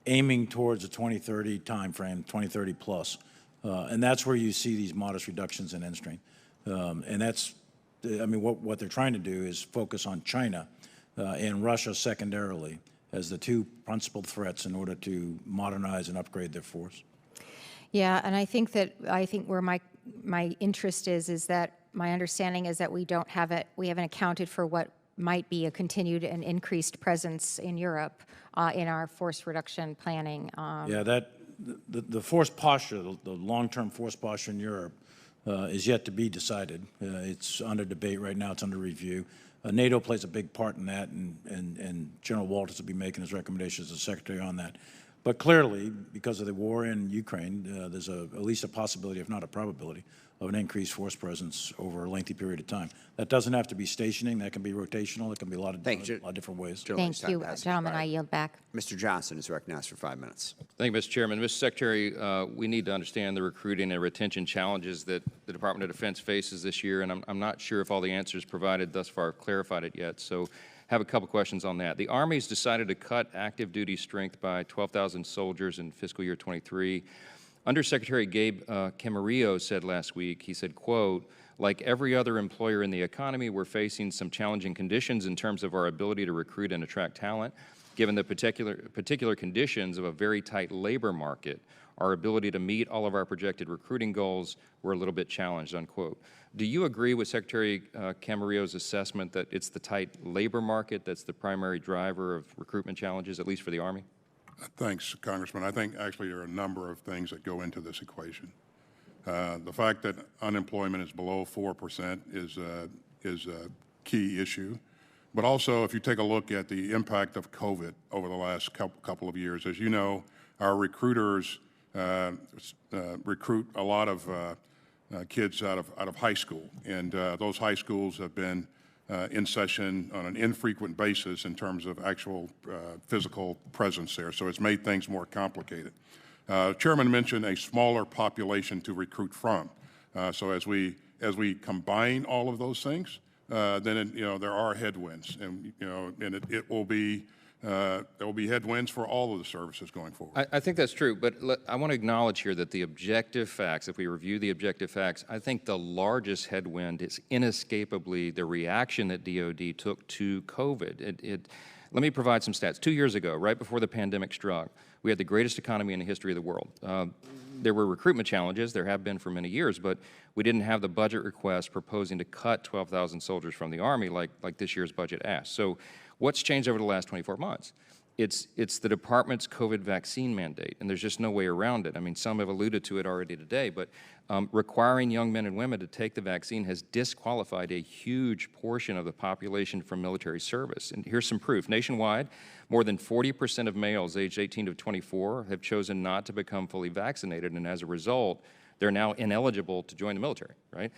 Speaker 4: aiming towards a 2030 timeframe, 2030 plus. And that's where you see these modest reductions in end strength. And that's, I mean, what they're trying to do is focus on China and Russia secondarily as the two principal threats in order to modernize and upgrade their force.
Speaker 15: Yeah, and I think where my interest is that my understanding is that we haven't accounted for what might be a continued and increased presence in Europe in our force reduction planning.
Speaker 4: Yeah, the force posture, the long-term force posture in Europe is yet to be decided. It's under debate right now. It's under review. NATO plays a big part in that, and General Walters will be making his recommendations as Secretary on that. But clearly, because of the war in Ukraine, there's at least a possibility, if not a probability, of an increased force presence over a lengthy period of time. That doesn't have to be stationing. That can be rotational. It can be a lot of different ways.
Speaker 15: Thank you, gentlemen. I yield back.
Speaker 1: Mr. Johnson is recognized for 5 minutes.
Speaker 16: Thank you, Mr. Chairman. Mr. Secretary, we need to understand the recruiting and retention challenges that the Department of Defense faces this year, and I'm not sure if all the answers provided thus far have clarified it yet. So have a couple questions on that. The Army's decided to cut active duty strength by 12,000 soldiers in fiscal year 23. Undersecretary Gabe Camarillo said last week, he said, quote, like every other employer in the economy, we're facing some challenging conditions in terms of our ability to recruit and attract talent. Given the particular conditions of a very tight labor market, our ability to meet all of our projected recruiting goals were a little bit challenged, unquote. Do you agree with Secretary Camarillo's assessment that it's the tight labor market that's the primary driver of recruitment challenges, at least for the Army?
Speaker 3: Thanks, Congressman. I think actually there are a number of things that go into this equation. The fact that unemployment is below 4% is a key issue. But also, if you take a look at the impact of COVID over the last couple of years, as you know, our recruiters recruit a lot of kids out of high school, and those high schools have been in session on an infrequent basis in terms of actual physical presence there. So it's made things more complicated. Chairman mentioned a smaller population to recruit from. So as we combine all of those things, then there are headwinds, and it will be there will be headwinds for all of the services going forward.
Speaker 16: I think that's true, but I want to acknowledge here that the objective facts, if we review the objective facts, I think the largest headwind is inescapably the reaction that DOD took to COVID. Let me provide some stats. 2 years ago, right before the pandemic struck, we had the greatest economy in the history of the world. There were recruitment challenges, there have been for many years, but we didn't have the budget request proposing to cut 12,000 soldiers from the Army like this year's budget asked. So what's changed over the last 24 months? It's the department's COVID vaccine mandate, and there's just no way around it. I mean, some have alluded to it already today, but requiring young men and women to take the vaccine has disqualified a huge portion of the population from military service. And here's some proof. Nationwide, more than 40% of males aged 18 to 24 have chosen not to become fully vaccinated, and as a result, they're now ineligible to join the military, right?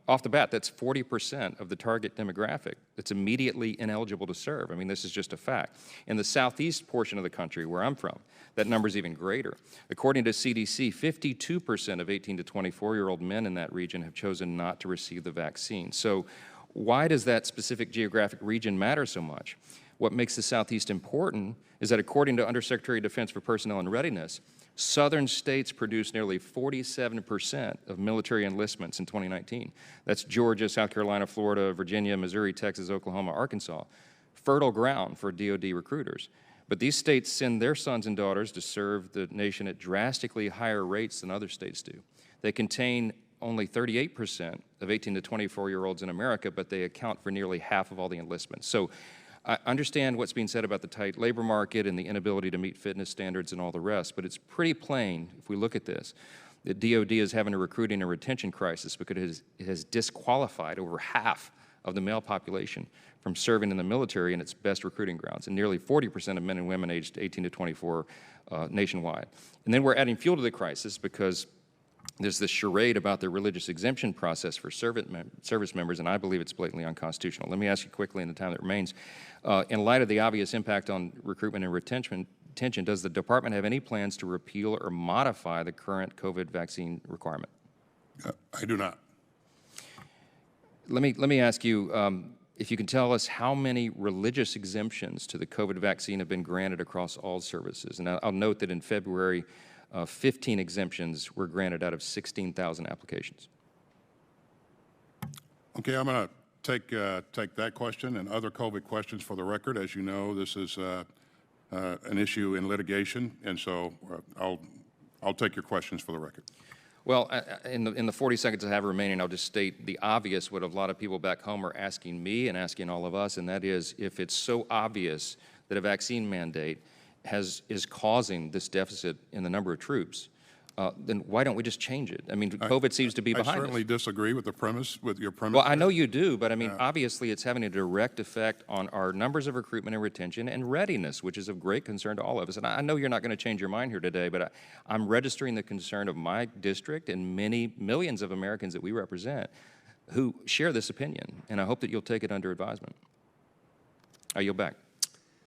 Speaker 16: Off the bat, that's 40% of the target demographic that's immediately ineligible to serve. I mean, this is just a fact. In the southeast portion of the country, where I'm from, that number is even greater. According to CDC, 52% of 18 to 24-year-old men in that region have chosen not to receive the vaccine. So why does that specific geographic region matter so much? What makes the Southeast important is that according to Undersecretary of Defense for Personnel and Readiness, southern states produced nearly 47% of military enlistments in 2019. That's Georgia, South Carolina, Florida, Virginia, Missouri, Texas, Oklahoma, Arkansas. Fertile ground for DOD recruiters. But these states send their sons and daughters to serve the nation at drastically higher rates than other states do. They contain only 38% of 18 to 24-year-olds in America, but they account for nearly half of all the enlistments. So I understand what's being said about the tight labor market and the inability to meet fitness standards and all the rest, but it's pretty plain, if we look at this, that DOD is having a recruiting and retention crisis because it has disqualified over half of the male population from serving in the military in its best recruiting grounds, and nearly 40% of men and women aged 18 to 24 nationwide. And then we're adding fuel to the crisis because There's this charade about the religious exemption process for service members, and I believe it's blatantly unconstitutional. Let me ask you quickly in the time that remains, in light of the obvious impact on recruitment and retention, does the department have any plans to repeal or modify the current COVID vaccine requirement?
Speaker 3: I do not.
Speaker 16: Let me ask you if you can tell us how many religious exemptions to the COVID vaccine have been granted across all services. And I'll note that in February, 15 exemptions were granted out of 16,000 applications.
Speaker 3: Okay, I'm going to take that question and other COVID questions for the record. As you know, this is an issue in litigation, and so I'll take your questions for the record.
Speaker 16: Well, in the 40 seconds I have remaining, I'll just state the obvious, what a lot of people back home are asking me and asking all of us, and that is, if it's so obvious that a vaccine mandate is causing this deficit in the number of troops, then why don't we just change it? I mean, COVID seems to be behind us.
Speaker 3: I certainly disagree with your premise.
Speaker 16: Well, I know you do, but I mean, obviously it's having a direct effect on our numbers of recruitment and retention and readiness, which is of great concern to all of us. And I know you're not going to change your mind here today, but I'm registering the concern of my district and many millions of Americans that we represent who share this opinion, and I hope that you'll take it under advisement. I yield back.